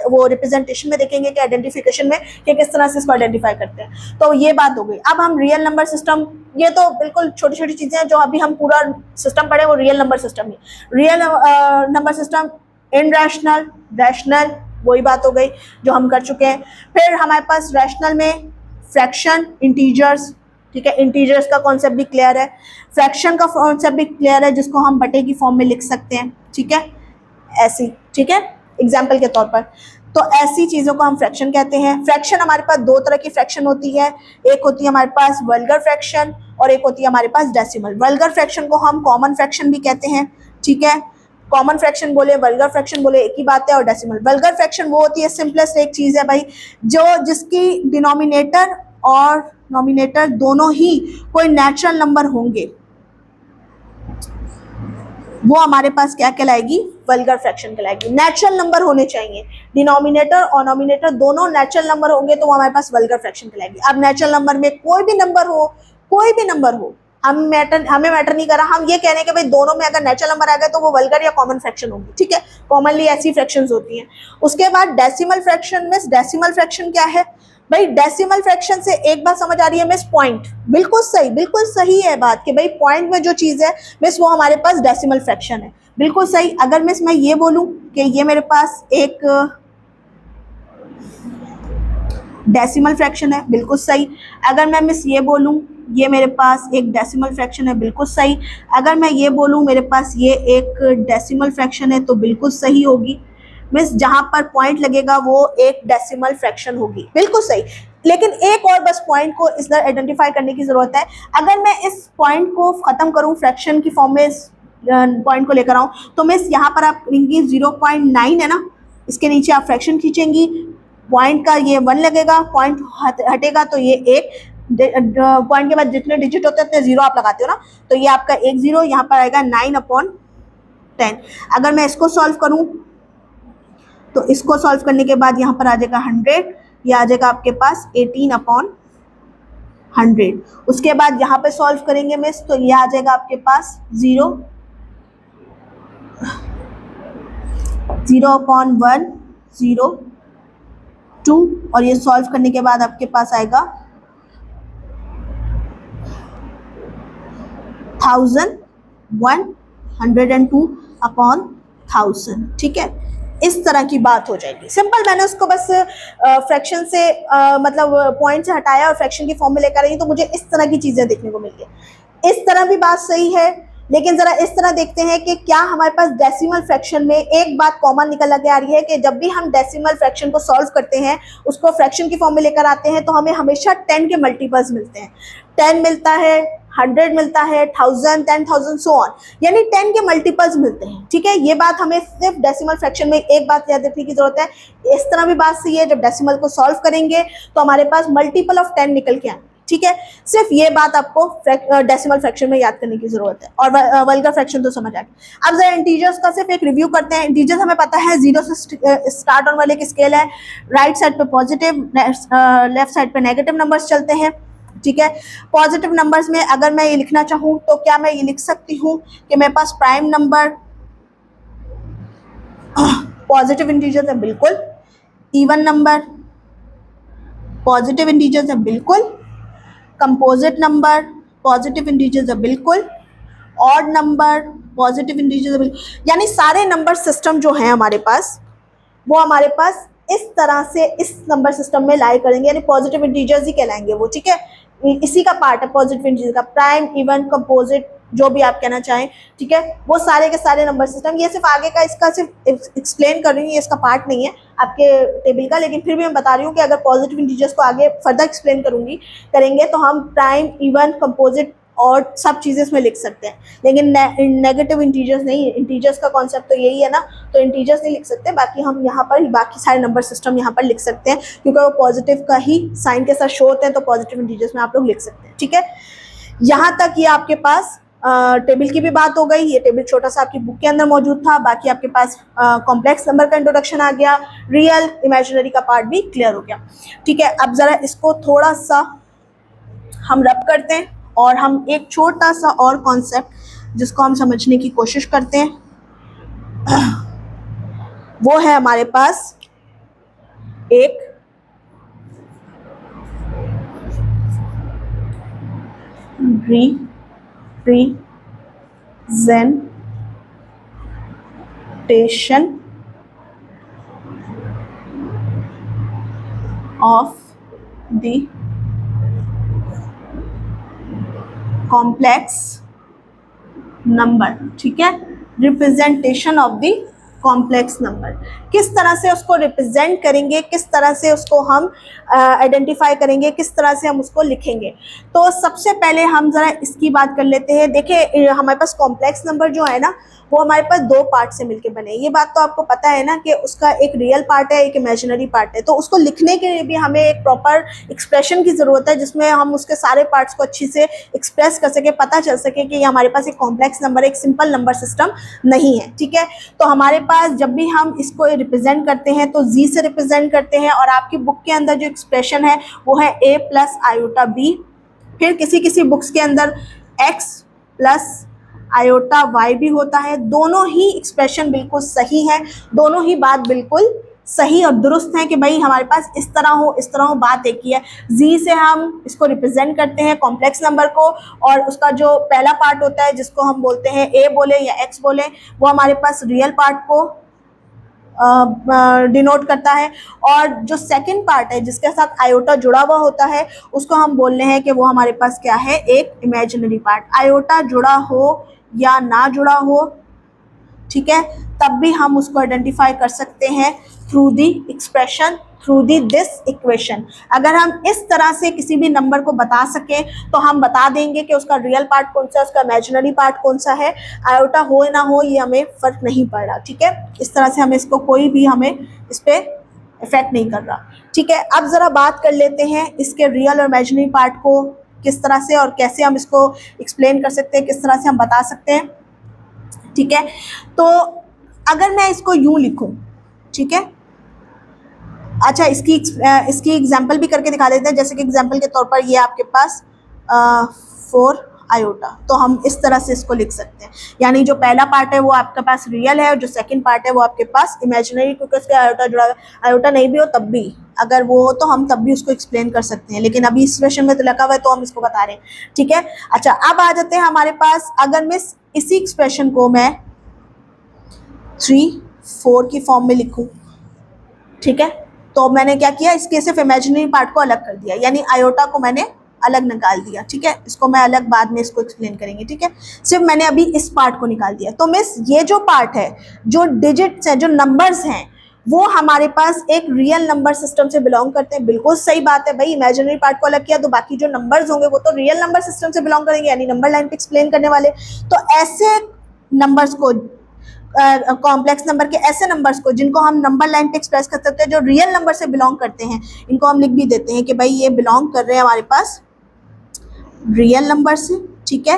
वो रिप्रेजेंटेशन में देखेंगे कि आइडेंटिफिकेशन में कि किस तरह से इसको आइडेंटिफाई करते हैं। तो ये बात हो गई। अब हम रियल नंबर सिस्टम, ये तो बिल्कुल छोटी छोटी चीज़ें हैं, जो अभी हम पूरा सिस्टम पढ़े वो रियल नंबर सिस्टम ही। रियल नंबर सिस्टम, इनरैशनल, रैशनल, वही बात हो गई जो हम कर चुके हैं। फिर हमारे पास रैशनल में फ्रैक्शन, इंटीजर्स। ठीक है, इंटीजर्स का कॉन्सेप्ट भी क्लियर है, फ्रैक्शन का कॉन्सेप्ट भी क्लियर है, जिसको हम बटे की फॉर्म में लिख सकते हैं। ठीक है, ऐसी, ठीक है, एग्जाम्पल के तौर पर। तो ऐसी चीज़ों को हम फ्रैक्शन कहते हैं। फ्रैक्शन हमारे पास दो तरह की फ्रैक्शन होती है, एक होती है हमारे पास वल्गर फ्रैक्शन और एक होती है हमारे पास डेसिमल। वल्गर फ्रैक्शन को हम कॉमन फ्रैक्शन भी कहते हैं। ठीक है, कॉमन फ्रैक्शन बोले, वल्गर फ्रैक्शन बोले, एक ही बात है। और डेसिमल, वल्गर फ्रैक्शन वो होती है, सिंपलेस्ट एक चीज़ है भाई, जो जिसकी डिनोमिनेटर और नॉमिनेटर दोनों ही कोई नेचुरल नंबर होंगे। वो हमारे पास क्या कहलाएगी, वल्गर फ्रैक्शन कहलाएगी। नेचुरल नंबर होने चाहिए, डिनोमिनेटर और नोमिनेटर दोनों नेचुरल नंबर होंगे तो वो हमारे पास वल्गर फ्रैक्शन कहलाएगी। अब नेचुरल नंबर में कोई भी नंबर हो, कोई भी नंबर हो, हमें मैटर नहीं करा, हम ये कह रहे हैं कि भाई दोनों में अगर नेचुरल नंबर आ गए तो वो वल्गर या कॉमन फ्रैक्शन होगी, ठीक है, कॉमनली ऐसी फ्रैक्शंस होती हैं। उसके बाद decimal fraction. Miss decimal fraction क्या है भाई? डेसिमल फ्रैक्शन से एक बात समझ आ रही है मिस, पॉइंट। बिल्कुल सही है बात कि भाई पॉइंट में जो चीज है मिस वो हमारे पास डेसिमल फ्रैक्शन है, बिल्कुल सही। अगर मिस मैं ये बोलूं कि ये मेरे पास एक डेसिमल फ्रैक्शन है, बिल्कुल सही। अगर मैं मिस ये बोलूं ये मेरे पास एक डेसिमल फ्रैक्शन है, बिल्कुल सही। अगर मैं ये बोलूं मेरे पास ये एक डेसिमल फ्रैक्शन है तो बिल्कुल सही होगी मिस, जहां पर पॉइंट लगेगा वो एक डेसिमल फ्रैक्शन होगी, बिल्कुल सही। लेकिन एक और बस पॉइंट को इस तरह आइडेंटिफाई करने की जरूरत है। अगर मैं इस पॉइंट को खत्म करूं फ्रैक्शन की फॉर्म में, इस पॉइंट को लेकर आऊं तो मिस यहाँ पर आप करेंगी 0.9 है ना, इसके नीचे आप फ्रैक्शन खींचेंगी, पॉइंट का ये 1 लगेगा, पॉइंट हटेगा तो ये एक, पॉइंट के बाद जितने डिजिट होते हैं उतने जीरो आप लगाते हो ना, तो ये आपका एक जीरो यहाँ पर आएगा 9/10। अगर मैं इसको सॉल्व करूं तो इसको सॉल्व करने के बाद यहाँ पर आ जाएगा 100, ये आ जाएगा आपके पास 18/100। उसके बाद यहाँ पे सॉल्व करेंगे मिस तो ये आ जाएगा आपके पास 0.102 और ये सॉल्व करने के बाद आपके पास आएगा 1102/1000, ठीक है। इस तरह की बात हो जाएगी, सिंपल। मैंने उसको बस फ्रैक्शन से मतलब पॉइंट से हटाया और फ्रैक्शन की फॉर्म में लेकर आई तो मुझे इस तरह की चीजें देखने को मिल गई। इस तरह भी बात सही है, लेकिन जरा इस तरह देखते हैं कि क्या हमारे पास डेसिमल फ्रैक्शन में एक बात कॉमन निकल के आ रही है कि जब भी हम डेसिमल फ्रैक्शन को सॉल्व करते हैं, उसको फ्रैक्शन की फॉर्म में लेकर आते हैं तो हमें हमेशा 10 के मल्टीपल्स मिलते हैं। 10 मिलता है, 100 मिलता है, 1000, 10,000 सो ऑन, यानी 10 के मल्टीपल्स मिलते हैं, ठीक है। ये बात हमें सिर्फ डेसिमल फ्रैक्शन में एक बात याद रखने की जरूरत है। इस तरह भी बात सही है, जब डेसिमल को सॉल्व करेंगे तो हमारे पास मल्टीपल ऑफ 10 निकल के आएंगे, ठीक है। सिर्फ ये बात आपको डेसिमल फ्रैक्शन में याद करने की जरूरत है, और वल्गर फ्रैक्शन तो समझ आ गया। अब जरा इंटीजर्स का सिर्फ एक रिव्यू करते हैं। इंटीजर्स हमें पता है 0 से स्टार्ट होने वाले एक स्केल है, राइट साइड पे पॉजिटिव, लेफ्ट साइड पे नेगेटिव नंबर्स चलते हैं, ठीक है। पॉजिटिव नंबर्स में अगर मैं ये लिखना चाहूँ तो क्या मैं ये लिख सकती हूँ कि मेरे पास प्राइम नंबर पॉजिटिव इंटीजर्स है, बिल्कुल। इवन नंबर पॉजिटिव इंटीजर्स है, बिल्कुल। कंपोजिट नंबर पॉजिटिव इंटीजर्स है, बिल्कुल। ऑड नंबर पॉजिटिव इंटीजर्स है, बिल्कुल। यानी सारे नंबर सिस्टम जो है हमारे पास वो हमारे पास इस तरह से इस नंबर सिस्टम में लाई करेंगे, यानी पॉजिटिव इंटीजर्स ही कहलाएंगे वो, ठीक है। इसी का पार्ट है पॉजिटिव इंटीजर का, प्राइम, इवन, कंपोजिट, जो भी आप कहना चाहें, ठीक है। वो सारे के सारे नंबर सिस्टम, ये सिर्फ आगे का इसका सिर्फ एक्सप्लेन कर रही हूँ, ये इसका पार्ट नहीं है आपके टेबल का, लेकिन फिर भी मैं बता रही हूँ कि अगर पॉजिटिव इंटीजर्स को आगे फर्दर एक्सप्लेन करेंगे तो हम प्राइम, इवन, कंपोजिट और सब चीज़ें इसमें लिख सकते हैं, लेकिन नेगेटिव इंटीजर्स नहीं। इंटीजर्स का कॉन्सेप्ट तो यही है ना, तो इंटीजर्स नहीं लिख सकते, बाकी हम यहाँ पर बाकी सारे नंबर सिस्टम यहाँ पर लिख सकते हैं, क्योंकि वो पॉजिटिव का ही साइन के साथ शो होते हैं, तो पॉजिटिव इंटीजर्स में आप लोग लिख सकते हैं, ठीक है। यहाँ तक ये आपके पास टेबल की भी बात हो गई। ये टेबल छोटा सा आपकी बुक के अंदर मौजूद था, बाकी आपके पास कॉम्प्लेक्स नंबर का इंट्रोडक्शन आ गया, रियल इमेजिनरी का पार्ट भी क्लियर हो गया, ठीक है। अब जरा इसको थोड़ा सा हम रब करते हैं और हम एक छोटा सा और कॉन्सेप्ट जिसको हम समझने की कोशिश करते हैं, वो है हमारे पास एक representation of the complex number, ठीक है। Representation of the complex number. किस तरह से उसको रिप्रेजेंट करेंगे, किस तरह से उसको हम आइडेंटिफाई करेंगे, किस तरह से हम उसको लिखेंगे। तो सबसे पहले हम जरा इसकी बात कर लेते हैं। देखिए हमारे पास कॉम्प्लेक्स नंबर जो है ना वो हमारे पास दो पार्ट से मिलके बने। ये बात तो आपको पता है ना कि उसका एक रियल पार्ट है, एक इमेजिनरी पार्ट है। तो उसको लिखने के लिए भी हमें एक प्रॉपर एक्सप्रेशन की ज़रूरत है जिसमें हम उसके सारे पार्ट्स को अच्छी से एक्सप्रेस कर सके, पता चल सके कि ये हमारे पास एक कॉम्प्लेक्स नंबर, एक सिंपल नंबर सिस्टम नहीं है। ठीक है, तो हमारे पास जब भी हम इसको रिप्रेजेंट करते हैं तो जी से रिप्रेजेंट करते हैं, और आपकी बुक के अंदर जो एक्सप्रेशन है वो है a प्लस आयोटा बी। फिर किसी किसी बुक्स के अंदर x प्लस आयोटा y भी होता है। दोनों ही एक्सप्रेशन बिल्कुल सही है, दोनों ही बात बिल्कुल सही और दुरुस्त है कि भाई हमारे पास इस तरह हो इस तरह हो, बात एक ही है। जी से हम इसको रिप्रेजेंट करते हैं कॉम्प्लेक्स नंबर को, और उसका जो पहला पार्ट होता है जिसको हम बोलते हैं a बोले या x बोले, वो हमारे पास रियल पार्ट को डिनोट करता है, और जो सेकंड पार्ट है जिसके साथ आयोटा जुड़ा हुआ होता है उसको हम बोल रहे हैं कि वो हमारे पास क्या है, एक इमेजिनरी पार्ट। आयोटा जुड़ा हो या ना जुड़ा हो, ठीक है, तब भी हम उसको आइडेंटिफाई कर सकते हैं through the expression, through the this equation. अगर हम इस तरह से किसी भी नंबर को बता सकें तो हम बता देंगे कि उसका रियल पार्ट कौन सा है, उसका इमेजिनरी पार्ट कौन सा है। आयोटा हो ना हो ये हमें फर्क नहीं पड़ रहा। ठीक है, इस तरह से हमें इसको कोई भी हमें इस पर इफेक्ट नहीं कर रहा। ठीक है, अब ज़रा बात कर लेते हैं इसके रियल और इमेजिनरी पार्ट को किस तरह से और कैसे हम इसको एक्सप्लेन कर सकते हैं, किस तरह से हम बता सकते हैं। ठीक है, तो अगर मैं इसको यूं लिखूं, ठीक है, अच्छा इसकी एग्जांपल भी करके दिखा देते हैं। जैसे कि एग्जांपल के तौर पर ये आपके पास 4 आयोटा, तो हम इस तरह से इसको लिख सकते हैं। यानी जो पहला पार्ट है वो आपके पास रियल है और जो सेकंड पार्ट है वो आपके पास इमेजिनरी, क्योंकि उसके आयोटा जुड़ा, आयोटा नहीं भी हो तब भी, अगर वो हो तो हम तब भी उसको एक्सप्लेन कर सकते हैं, लेकिन अभी इस सिचुएशन में तो लगा हुआ है तो हम इसको बता रहे हैं। ठीक है, अच्छा अब आ जाते हैं हमारे पास, अगर मैं इसी एक्सप्रेशन को मैं 3 4 की फॉर्म में लिखूं, ठीक है, तो मैंने क्या किया, इसके सिर्फ इमेजिनरी पार्ट को अलग कर दिया, यानी आयोटा को मैंने अलग निकाल दिया। ठीक है, इसको मैं अलग बाद में इसको एक्सप्लेन करेंगे। ठीक है, सिर्फ मैंने अभी इस पार्ट को निकाल दिया। तो मिस ये जो पार्ट है, जो डिजिट्स हैं, जो नंबर्स हैं, वो हमारे पास एक रियल नंबर सिस्टम से बिलोंग करते हैं। बिल्कुल सही बात है भाई, इमेजिनरी पार्ट को अलग किया तो बाकी जो नंबर्स होंगे वो तो रियल नंबर सिस्टम से बिलोंग करेंगे, यानी नंबर लाइन पे एक्सप्लेन करने वाले। तो ऐसे नंबर्स को, कॉम्प्लेक्स नंबर के ऐसे नंबर्स को जिनको हम नंबर लाइन पे एक्सप्रेस कर सकते हैं, जो रियल नंबर से बिलोंग करते हैं, इनको हम लिख भी देते हैं कि भाई ये बिलोंग कर रहे हैं हमारे पास रियल नंबर से। ठीक है,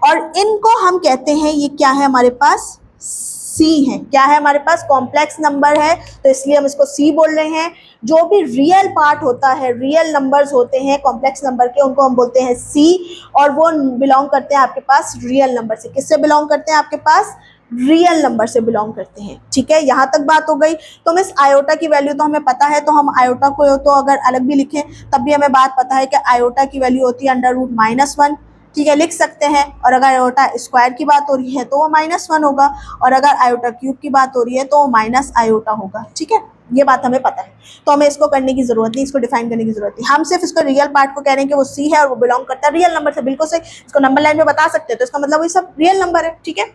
और इनको हम कहते हैं, ये क्या है हमारे पास, सी है। क्या है हमारे पास, कॉम्प्लेक्स नंबर है, तो इसलिए हम इसको सी बोल रहे हैं। जो भी रियल पार्ट होता है, रियल नंबर्स होते हैं कॉम्प्लेक्स नंबर के, उनको हम बोलते हैं सी, और वो बिलोंग करते हैं आपके पास रियल नंबर से। किससे बिलोंग करते हैं, आपके पास रियल नंबर से बिलोंग करते हैं। ठीक है, यहाँ तक बात हो गई। तो मिस आयोटा की वैल्यू तो हमें पता है, तो हम आयोटा को तो अगर अलग भी लिखें तब भी हमें बात पता है कि आयोटा की वैल्यू होती है √-1। ठीक है, लिख सकते हैं। और अगर आयोटा स्क्वायर की बात हो रही है तो वो -1 होगा, और अगर आयोटा क्यूब की बात हो रही है तो वो माइनस आयोटा होगा। ठीक है, ये बात हमें पता है, तो हमें इसको करने की जरूरत नहीं, इसको डिफाइन करने की जरूरत नहीं। हम सिर्फ इसको रियल पार्ट को कह रहे हैं कि वो सी है और वो बिलोंग करता है रियल नंबर से। बिल्कुल सही, इसको नंबर लाइन में बता सकते हैं, तो इसका मतलब वो सब रियल नंबर है। ठीक है,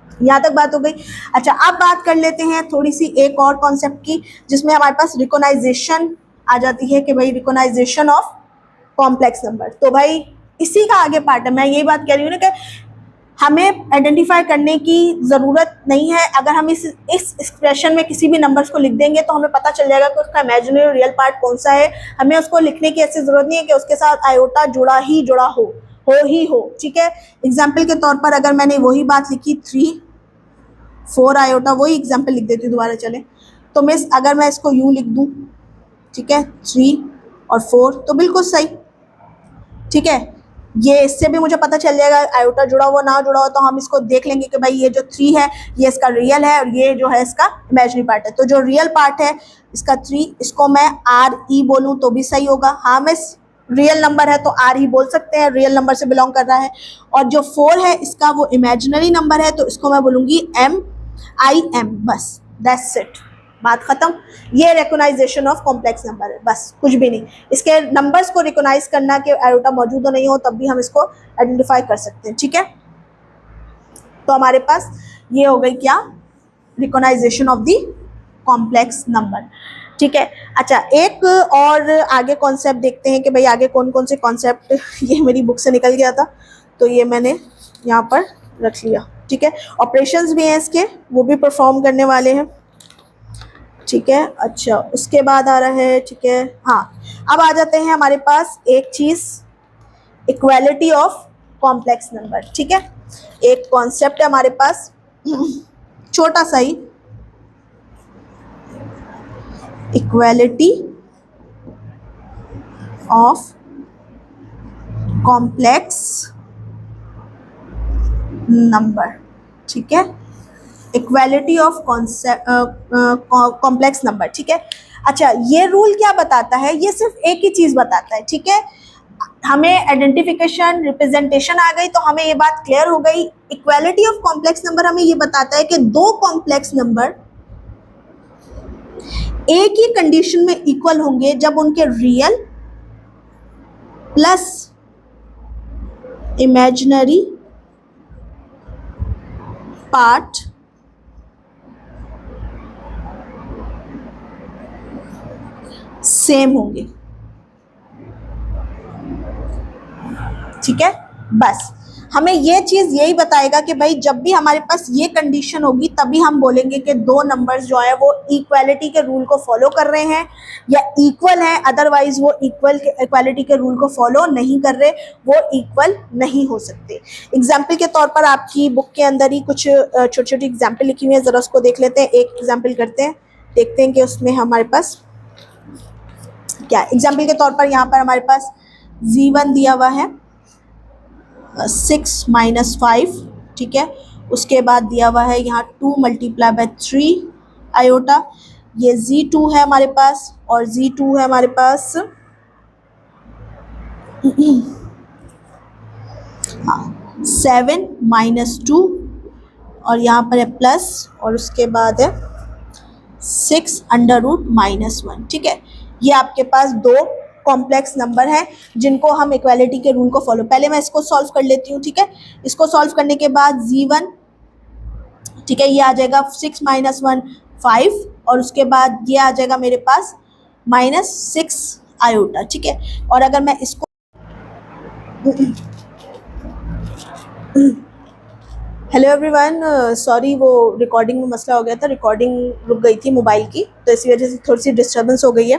यहाँ तक बात हो गई। अच्छा अब बात कर लेते हैं थोड़ी सी एक और कॉन्सेप्ट की, जिसमें हमारे पास रिकॉग्नाइजेशन आ जाती है कि भाई रिकॉग्नाइजेशन ऑफ कॉम्प्लेक्स नंबर। तो भाई इसी का आगे पार्ट है। मैं यही बात कह रही हूँ ना कि हमें आइडेंटिफाई करने की ज़रूरत नहीं है। अगर हम इस एक्सप्रेशन में किसी भी नंबर्स को लिख देंगे तो हमें पता चल जाएगा कि उसका इमेजिनरी और रियल पार्ट कौन सा है। हमें उसको लिखने की ऐसी ज़रूरत नहीं है कि उसके साथ आयोटा जुड़ा हो। ठीक है, एग्जाम्पल के तौर पर अगर मैंने वही बात लिखी 3 4 आयोटा, वही एग्जाम्पल लिख देती हूँ दोबारा चले। तो मिस अगर मैं इसको यूँ लिख दूँ, ठीक है, 3 और 4, तो बिल्कुल सही। ठीक है, ये इससे भी मुझे पता चल जाएगा आयोटा जुड़ा हुआ ना जुड़ा हुआ, तो हम इसको देख लेंगे कि भाई ये जो 3 है ये इसका रियल है और ये जो है इसका इमेजिनरी पार्ट है। तो जो रियल पार्ट है इसका 3, इसको मैं RE बोलूँ तो भी सही होगा। हाँ मिस, रियल नंबर है तो आर ही बोल सकते हैं, रियल नंबर से बिलोंग कर रहा है। और जो 4 है इसका वो इमेजिनरी नंबर है, तो इसको मैं बोलूँगी MIM, बस दैट्स इट, बात खत्म। ये रिकॉग्नाइजेशन ऑफ कॉम्प्लेक्स नंबर है, बस कुछ भी नहीं। इसके नंबर्स को रिकॉग्नाइज करना कि आयोटा मौजूद हो नहीं हो तब भी हम इसको आइडेंटिफाई कर सकते हैं। ठीक है, तो हमारे पास ये हो गई क्या, recognisation of the complex number. ठीक है, अच्छा एक और आगे कॉन्सेप्ट देखते हैं कि भाई आगे कौन कौन से कॉन्सेप्ट, ये मेरी बुक से निकल गया था तो ये मैंने यहाँ पर रख लिया। ठीक है, ऑपरेशंस भी हैं इसके, वो भी परफॉर्म करने वाले हैं। ठीक है, अच्छा उसके बाद आ रहा है, ठीक है हाँ, अब आ जाते हैं हमारे पास एक चीज़, इक्वालिटी ऑफ कॉम्प्लेक्स नंबर। ठीक है, एक कॉन्सेप्ट है हमारे पास छोटा सा ही, इक्वालिटी ऑफ कॉम्प्लेक्स नंबर। ठीक है, इक्वालिटी ऑफ कॉम्प्लेक्स नंबर। ठीक है, अच्छा ये रूल क्या बताता है, ये सिर्फ एक ही चीज़ बताता है। ठीक है, हमें आइडेंटिफिकेशन रिप्रेजेंटेशन आ गई तो हमें ये बात क्लियर हो गई। इक्वालिटी ऑफ कॉम्प्लेक्स नंबर हमें ये बताता है कि दो कॉम्प्लेक्स नंबर एक ही कंडीशन में इक्वल होंगे जब उनके real plus imaginary part same होंगे। ठीक है, बस हमें ये चीज़ यही बताएगा कि भाई जब भी हमारे पास ये कंडीशन होगी तभी हम बोलेंगे कि दो नंबर्स जो है वो इक्वालिटी के रूल को फॉलो कर रहे हैं या इक्वल हैं, अदरवाइज वो इक्वालिटी के रूल को फॉलो नहीं कर रहे, वो इक्वल नहीं हो सकते। एग्जाम्पल के तौर पर आपकी बुक के अंदर ही कुछ छोटी छोटी एग्जाम्पल लिखी हुई है, ज़रा उसको देख लेते हैं। एक एग्जाम्पल करते हैं, देखते हैं कि उसमें हमारे पास क्या। एग्जाम्पल के तौर पर यहाँ पर हमारे पास Z1 दिया हुआ है 6 - 5। ठीक है, उसके बाद दिया हुआ है यहाँ 2 × 3 आयोटा। ये Z2 है हमारे पास और Z2 है हमारे पास 7 - 2 और यहाँ पर है प्लस और उसके बाद है 6 √- 1। ठीक है, ये आपके पास दो कॉम्प्लेक्स नंबर है जिनको हम इक्वालिटी के रूल को फॉलो, पहले मैं इसको सॉल्व कर लेती हूँ। ठीक है, इसको सॉल्व करने के बाद Z1, ठीक है, ये आ जाएगा 6 - 1 5 और उसके बाद ये आ जाएगा मेरे पास -6 आयोटा। ठीक है, और अगर मैं इसको हेलो एवरीवन, सॉरी वो रिकॉर्डिंग में मसला हो गया था, रिकॉर्डिंग रुक गई थी मोबाइल की, तो इसी वजह से थोड़ी सी डिस्टर्बेंस हो गई है।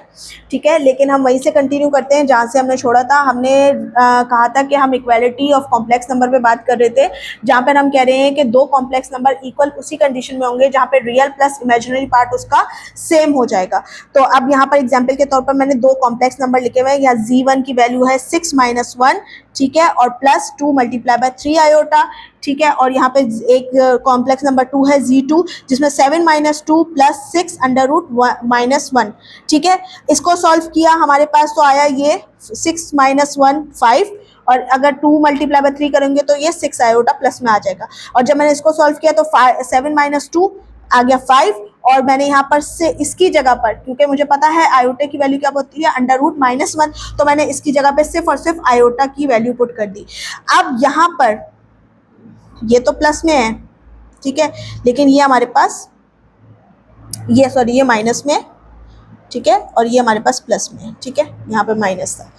ठीक है, लेकिन हम वहीं से कंटिन्यू करते हैं जहाँ से हमने छोड़ा था। हमने कहा था कि हम इक्वालिटी ऑफ कॉम्प्लेक्स नंबर पे बात कर रहे थे, जहाँ पर हम कह रहे हैं कि दो कॉम्प्लेक्स नंबर इक्वल उसी कंडीशन में होंगे जहाँ पे रियल प्लस इमेजिनरी पार्ट उसका सेम हो जाएगा। तो अब यहाँ पर एग्जाम्पल के तौर पर मैंने दो कॉम्प्लेक्स नंबर लिखे हुए हैं। यहाँ Z1 की वैल्यू है 6 - 1, ठीक है, और प्लस 2 × 3 आयोटा। ठीक है, और यहाँ पे एक कॉम्प्लेक्स नंबर 2 है Z2 जिसमें 7 - 2 प्लस 6 √- 1। ठीक है, इसको सॉल्व किया हमारे पास तो आया ये 6 - 1 5 और अगर 2 × 3 करेंगे तो ये 6 आयोटा प्लस में आ जाएगा। और जब मैंने इसको सॉल्व किया तो 7 - 2 आ गया 5 और मैंने यहाँ पर से इसकी जगह पर, क्योंकि मुझे पता है आयोटा की वैल्यू क्या होती है √- 1, तो मैंने इसकी जगह पे सिर्फ और सिर्फ आयोटा की वैल्यू पुट कर दी। अब यहाँ पर ये तो प्लस में है, ठीक है, लेकिन ये हमारे पास ये माइनस में है। ठीक है, और ये हमारे पास प्लस में है। ठीक है, यहाँ पे माइनस था।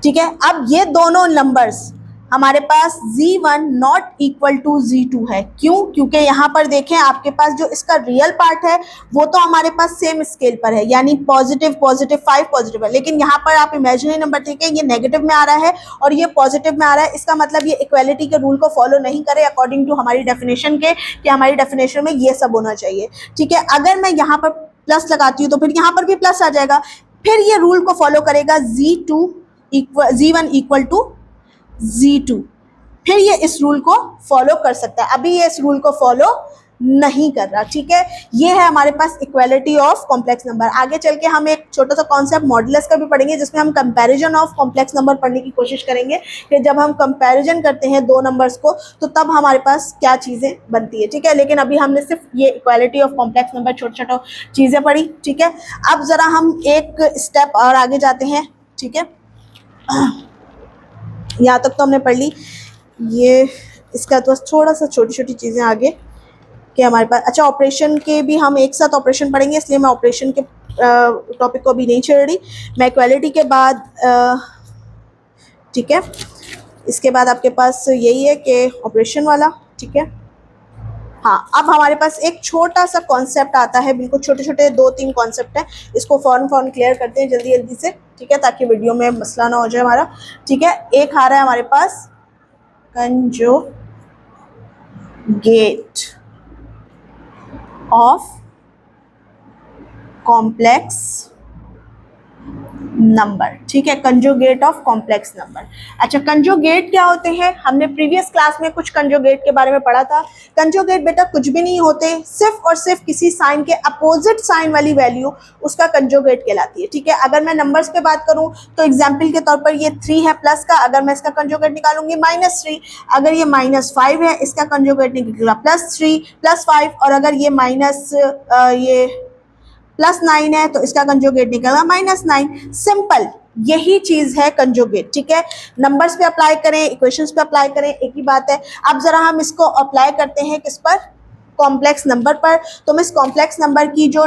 ठीक है, अब ये दोनों नंबर्स हमारे पास Z1 not equal to Z2 है। क्यों? क्योंकि यहाँ पर देखें आपके पास जो इसका रियल पार्ट है वो तो हमारे पास सेम स्केल पर है, यानी पॉजिटिव 5 पॉजिटिव है, लेकिन यहाँ पर आप इमेजिनरी नंबर देखें ये नेगेटिव में आ रहा है और ये पॉजिटिव में आ रहा है। इसका मतलब ये इक्वालिटी के रूल को फॉलो नहीं करे अकॉर्डिंग टू हमारी डेफिनेशन के, कि हमारी डेफिनेशन में ये सब होना चाहिए। ठीक है, अगर मैं यहाँ पर प्लस लगाती हूँ तो फिर यहाँ पर भी प्लस आ जाएगा, फिर ये रूल को फॉलो करेगा Z1 इक्वल टू Z2, फिर ये इस रूल को फॉलो कर सकता है। अभी ये इस रूल को फॉलो नहीं कर रहा। ठीक है, ये है हमारे पास इक्वालिटी ऑफ कॉम्प्लेक्स नंबर। आगे चल के हम एक छोटा सा कॉन्सेप्ट मॉडुलस का भी पढ़ेंगे जिसमें हम कंपैरिजन ऑफ कॉम्प्लेक्स नंबर पढ़ने की कोशिश करेंगे कि जब हम कंपैरिजन करते हैं दो नंबर्स को तो तब हमारे पास क्या चीज़ें बनती है। ठीक है, लेकिन अभी हमने सिर्फ ये इक्वालिटी ऑफ कॉम्प्लेक्स नंबर छोटे छोटे चीज़ें पढ़ी। ठीक है, अब ज़रा हम एक स्टेप और आगे जाते हैं। ठीक है, यहाँ तक तो हमने पढ़ ली, ये इसका तो थोड़ा सा छोटी छोटी चीज़ें आगे कि हमारे पास, अच्छा ऑपरेशन के भी हम एक साथ ऑपरेशन पढ़ेंगे, इसलिए मैं ऑपरेशन के टॉपिक को भी नहीं छेड़ रही, मैं इक्वालिटी के बाद ठीक है, इसके बाद आपके पास यही है कि ऑपरेशन वाला, ठीक है। हाँ, अब हमारे पास एक छोटा सा कॉन्सेप्ट आता है, बिल्कुल छोटे छोटे 2-3 कॉन्सेप्ट हैं, इसको फौरन क्लियर करते हैं जल्दी जल्दी से, ठीक है, ताकि वीडियो में मसला ना हो जाए हमारा, ठीक है। एक आ रहा है हमारे पास कंजुगेट ऑफ कॉम्प्लेक्स नंबर, ठीक है, कंजुगेट ऑफ कॉम्प्लेक्स नंबर। अच्छा, कंजुगेट क्या होते हैं, हमने प्रीवियस क्लास में कुछ कंजुगेट के बारे में पढ़ा था। कंजुगेट बेटा कुछ भी नहीं होते, सिर्फ और सिर्फ किसी साइन के अपोजिट साइन वाली वैल्यू उसका कंजुगेट कहलाती है, ठीक है। अगर मैं नंबर्स पे बात करूं तो एग्जाम्पल के तौर पर ये 3 है प्लस का, अगर मैं इसका कंजुगेट निकालूंगी -3, अगर ये -5 है इसका कंजुगेट निकलेगा +3 +5, और अगर ये +9 है तो इसका कंजुगेट निकलेगा -9। सिंपल, यही चीज है कंजुगेट, ठीक है। नंबर्स पे अप्लाई करें, इक्वेशंस पे अप्लाई करें, एक ही बात है। अब जरा हम इसको अप्लाई करते हैं किस पर, कॉम्प्लेक्स नंबर पर। तो मिस कॉम्प्लेक्स नंबर की जो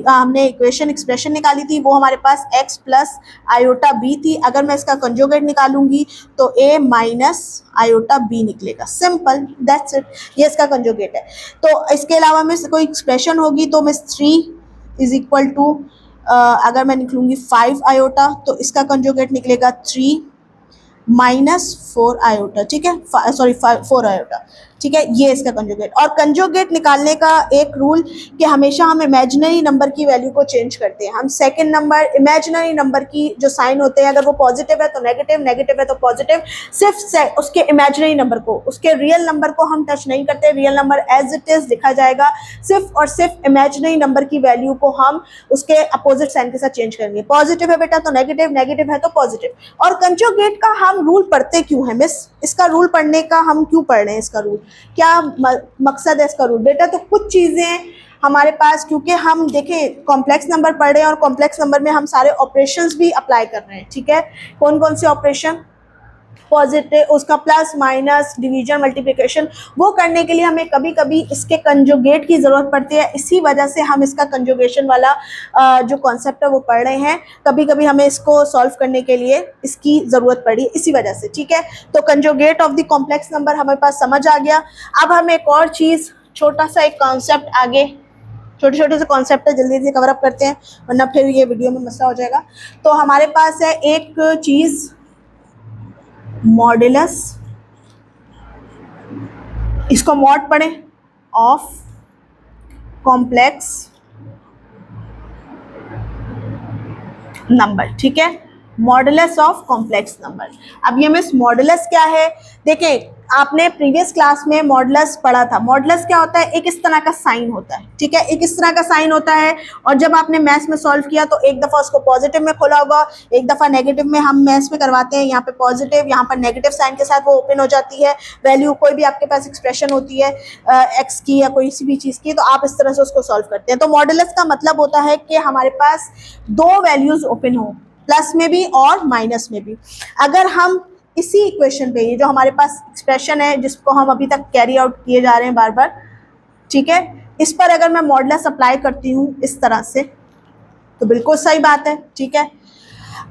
हमने इक्वेशन एक्सप्रेशन निकाली थी वो हमारे पास x + आयोटा b थी, अगर मैं इसका कंजुगेट निकालूंगी तो a - आयोटा b निकलेगा। सिंपल, दैट्स इट, ये इसका कंजुगेट है। तो इसके अलावा मिस कोई एक्सप्रेशन होगी तो मिस 3 = अगर मैं निकलूंगी 5 आयोटा तो इसका कंजुगेट निकलेगा 3 - 4 आयोटा, ठीक है, 4 आयोटा, ठीक है, ये इसका कंजुगेट। और कंजुगेट निकालने का एक रूल कि हमेशा हम इमेजिनरी नंबर की वैल्यू को चेंज करते हैं। हम सेकंड नंबर, इमेजिनरी नंबर की जो साइन होते हैं, अगर वो पॉजिटिव है तो नेगेटिव, नेगेटिव है तो पॉजिटिव, सिर्फ उसके इमेजिनरी नंबर को, उसके रियल नंबर को हम टच नहीं करते। Real number as it is लिखा जाएगा, सिर्फ और सिर्फ इमेजिनरी नंबर की वैल्यू को हम उसके अपोजिट साइन के साथ चेंज करेंगे। पॉजिटिव है बेटा तो नेगेटिव, नेगेटिव है तो पॉजिटिव। और कंजुगेट का हम रूल पढ़ते क्यों है मिस, इसका रूल पढ़ने का हम क्यों पढ़ रहे हैं, इसका रूल क्या मकसद है इसका रूल बेटा? तो कुछ चीजें हमारे पास, क्योंकि हम देखें कॉम्प्लेक्स नंबर पढ़ रहे हैं और कॉम्प्लेक्स नंबर में हम सारे ऑपरेशंस भी अप्लाई कर रहे हैं, ठीक है। कौन कौन से ऑपरेशन, पॉजिटिव, उसका प्लस माइनस, डिवीजन, मल्टीप्लिकेशन, वो करने के लिए हमें कभी कभी इसके कंजुगेट की ज़रूरत पड़ती है। इसी वजह से हम इसका कंजुगेशन वाला जो कॉन्सेप्ट है वो पढ़ रहे हैं। कभी कभी हमें इसको सॉल्व करने के लिए इसकी ज़रूरत पड़ी, इसी वजह से, ठीक है। तो conjugate of the complex number हमारे पास समझ आ गया। अब हम एक और चीज़, छोटा सा एक कॉन्सेप्ट, आगे छोटे छोटे से कॉन्सेप्ट है, जल्दी से कवर अप करते हैं वरना फिर ये वीडियो में मसला हो जाएगा। तो हमारे पास है एक चीज़ मॉडुलस, इसको मॉड पढ़ें, ऑफ कॉम्प्लेक्स नंबर, ठीक है, मॉडुलस ऑफ कॉम्प्लेक्स नंबर। अब ये मिस मॉडुलस क्या है, देखें आपने प्रीवियस क्लास में मॉडुलस पढ़ा था। मॉडुलस क्या होता है, एक इस तरह का साइन होता है, ठीक है, एक इस तरह का साइन होता है। और जब आपने मैथ्स में सॉल्व किया तो एक दफ़ा उसको पॉजिटिव में खोला होगा, एक दफ़ा नेगेटिव में। हम मैथ्स में करवाते हैं, यहाँ पे पॉजिटिव, यहाँ पर नेगेटिव साइन के साथ वो ओपन हो जाती है वैल्यू। कोई भी आपके पास एक्सप्रेशन होती है एक्स की या कोई सी भी चीज़ की, तो आप इस तरह से उसको सॉल्व करते हैं। तो मॉडुलस का मतलब होता है कि हमारे पास दो वैल्यूज़ ओपन हो, प्लस में भी और माइनस में भी। अगर हम इसी इक्वेशन पे, ये जो हमारे पास एक्सप्रेशन है जिसको हम अभी तक कैरी आउट किए जा रहे हैं बार बार, ठीक है, इस पर अगर मैं मॉडुलस अप्लाई करती हूँ इस तरह से तो बिल्कुल सही बात है, ठीक है।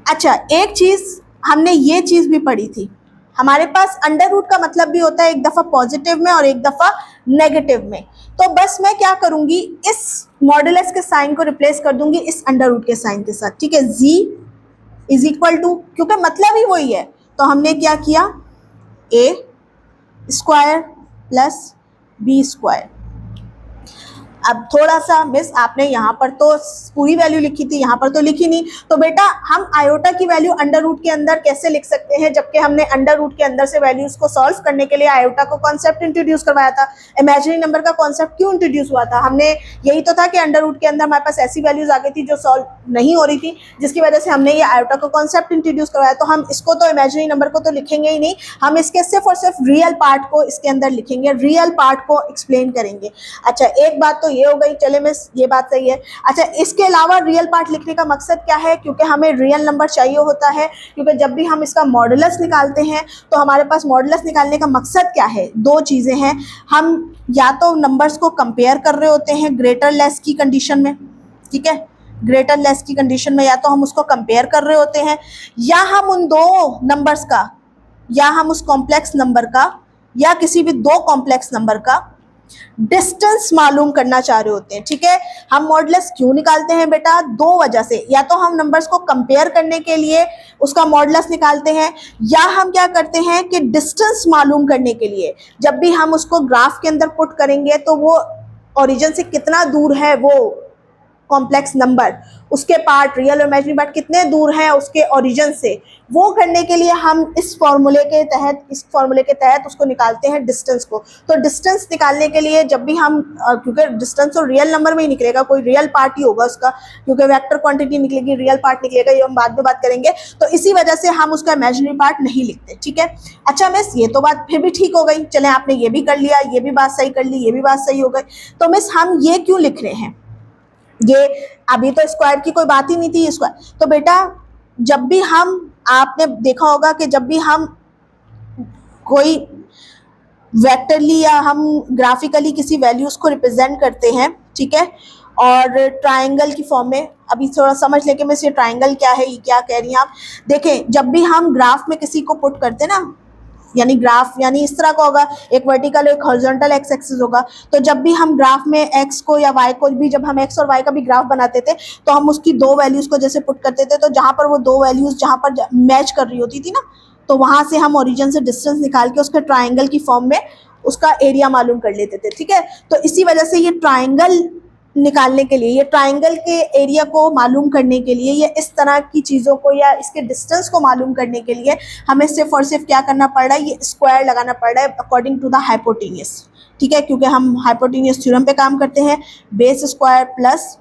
अच्छा, एक चीज़ हमने ये चीज़ भी पढ़ी थी, हमारे पास अंडर रूट का मतलब भी होता है एक दफ़ा पॉजिटिव में और एक दफ़ा नेगेटिव में। तो बस मैं क्या करूँगी, इस मॉडुलस के साइन को रिप्लेस कर दूंगी इस अंडर रूट के साइन के साथ, ठीक है। z = क्योंकि मतलब ही वही है, तो हमने क्या किया, a² + b²। अब थोड़ा सा मिस, आपने यहाँ पर तो पूरी वैल्यू लिखी थी, यहाँ पर तो लिखी नहीं। तो बेटा हम आयोटा की वैल्यू अंडर रूट के अंदर कैसे लिख सकते हैं, जबकि हमने अंडर रूट के अंदर से वैल्यूज को सॉल्व करने के लिए आयोटा को कॉन्सेप्ट इंट्रोड्यूस करवाया था। इमेजिनरी नंबर का कॉन्सेप्ट क्यों इंट्रोड्यूस हुआ था, हमने यही तो था कि अंडर रूट के अंदर हमारे पास ऐसी वैल्यूज आ गई थी जो सॉल्व नहीं हो रही थी, जिसकी वजह से हमने ये आयोटा का कॉन्सेप्ट इंट्रोड्यूस करवाया। तो हम इसको तो इमेजिनरी नंबर को तो लिखेंगे ही नहीं, हम इसके सिर्फ और सिर्फ रियल पार्ट को इसके अंदर लिखेंगे, रियल पार्ट को एक्सप्लेन करेंगे। अच्छा, एक बात तो ये हो गई, चले मिस ये बात सही है। अच्छा, इसके अलावा रियल पार्ट लिखने का मकसद क्या है, क्योंकि हमें रियल नंबर चाहिए होता है, क्योंकि जब भी हम इसका मॉडुलस निकालते हैं तो हमारे पास मॉडुलस निकालने का मकसद क्या है, दो चीज़ें हैं। हम या तो नंबर्स को कंपेयर कर रहे होते हैं ग्रेटर लेस की कंडीशन में, ठीक है, ग्रेटर लेस की कंडीशन में या तो हम उसको कंपेयर कर रहे होते हैं, या हम उन दो नंबर्स का, या हम उस कॉम्प्लेक्स नंबर का या किसी भी दो कॉम्प्लेक्स नंबर का डिस्टेंस मालूम करना चाह रहे होते हैं, ठीक है। हम मॉडुलस क्यों निकालते हैं बेटा, दो वजह से, या तो हम नंबर्स को कंपेयर करने के लिए उसका मॉडुलस निकालते हैं, या हम क्या करते हैं कि डिस्टेंस मालूम करने के लिए जब भी हम उसको ग्राफ के अंदर पुट करेंगे तो वो ओरिजिन से कितना दूर है वो कॉम्प्लेक्स नंबर, उसके पार्ट रियल और इमेजिनरी पार्ट कितने दूर हैं उसके ओरिजिन से, वो करने के लिए हम इस फॉर्मूले के तहत उसको निकालते हैं डिस्टेंस को। तो डिस्टेंस निकालने के लिए जब भी हम क्योंकि डिस्टेंस तो रियल नंबर में ही निकलेगा, कोई रियल पार्ट ही होगा उसका, क्योंकि वेक्टर क्वांटिटी निकलेगी, रियल पार्ट निकलेगा, ये हम बाद में बात करेंगे। तो इसी वजह से हम उसका इमेजिनरी पार्ट नहीं लिखते, ठीक है। अच्छा मिस, ये तो बात फिर भी ठीक हो गई, चले आपने ये भी कर लिया, ये भी बात सही कर ली, ये भी बात सही हो गई, तो मिस हम ये क्यों लिख रहे हैं, ये अभी तो स्क्वायर की कोई बात ही नहीं थी, स्क्वायर तो बेटा जब भी हम, आपने देखा होगा कि जब भी हम कोई वेक्टरली या हम ग्राफिकली किसी वैल्यूज को रिप्रेजेंट करते हैं, ठीक है, और ट्रायंगल की फॉर्म में, अभी थोड़ा समझ लेके मैं, ये ट्रायंगल क्या है, ये क्या कह रही हैं आप, देखें जब भी हम ग्राफ में किसी को पुट करते हैं ना, यानी ग्राफ यानी इस तरह का होगा, एक वर्टिकल एक हॉरिजॉन्टल एक्स एक्सिस होगा, तो जब भी हम ग्राफ में एक्स को या वाई को भी, जब हम एक्स और वाई का भी ग्राफ बनाते थे तो हम उसकी दो वैल्यूज को जैसे पुट करते थे, तो जहाँ पर वो दो वैल्यूज जहाँ पर मैच कर रही होती थी ना, तो वहाँ से हम ओरिजिन से डिस्टेंस निकाल के उसके ट्राइंगल की फॉर्म में उसका एरिया मालूम कर लेते थे, ठीक है। तो इसी वजह से ये ट्राइंगल निकालने के लिए, ये ट्राइंगल के एरिया को मालूम करने के लिए, ये इस तरह की चीज़ों को या इसके डिस्टेंस को मालूम करने के लिए हमें सिर्फ और सिर्फ क्या करना पड़ रहा है, ये स्क्वायर लगाना पड़ रहा है अकॉर्डिंग टू द हाइपोटेनियस, ठीक है, क्योंकि हम हाइपोटेनियस थ्योरम पे काम करते हैं, बेस स्क्वायर प्लस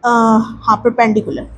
हाँ परपेंडिकुलर।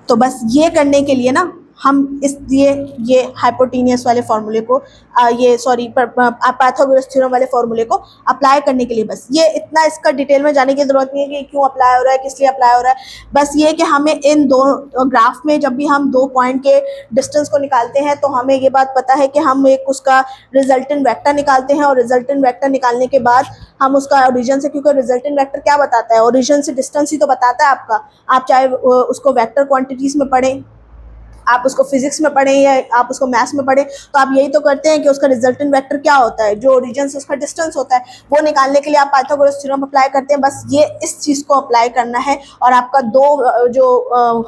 तो बस ये करने के लिए ना हम ये हाइपोटेनियस वाले फॉर्मूले को पाइथागोरस थ्योरम वाले फॉर्मूले को अप्लाई करने के लिए, बस ये इतना इसका डिटेल में जाने की ज़रूरत नहीं है कि क्यों अप्लाई हो रहा है, किस लिए अप्लाई हो रहा है, बस ये कि हमें इन दो ग्राफ में जब भी हम दो पॉइंट के डिस्टेंस को निकालते हैं तो हमें ये बात पता है कि हम एक उसका रिजल्टेंट वेक्टर निकालते हैं, और रिजल्टेंट वेक्टर निकालने के बाद हम उसका ओरिजिन से, क्योंकि रिजल्टेंट वेक्टर क्या बताता है, ओरिजिन से डिस्टेंस ही तो बताता है आपका, आप चाहे उसको वेक्टर क्वांटिटीज़ में पढ़ें, आप उसको फिजिक्स में पढ़ें या आप उसको मैथ्स में पढ़ें, तो आप यही तो करते हैं कि उसका रिजल्टेंट वेक्टर क्या होता है, जो ओरिजिन से उसका डिस्टेंस होता है, वो निकालने के लिए आप पाइथागोरस थ्योरम अप्लाई करते हैं। बस ये इस चीज़ को अप्लाई करना है, और आपका दो जो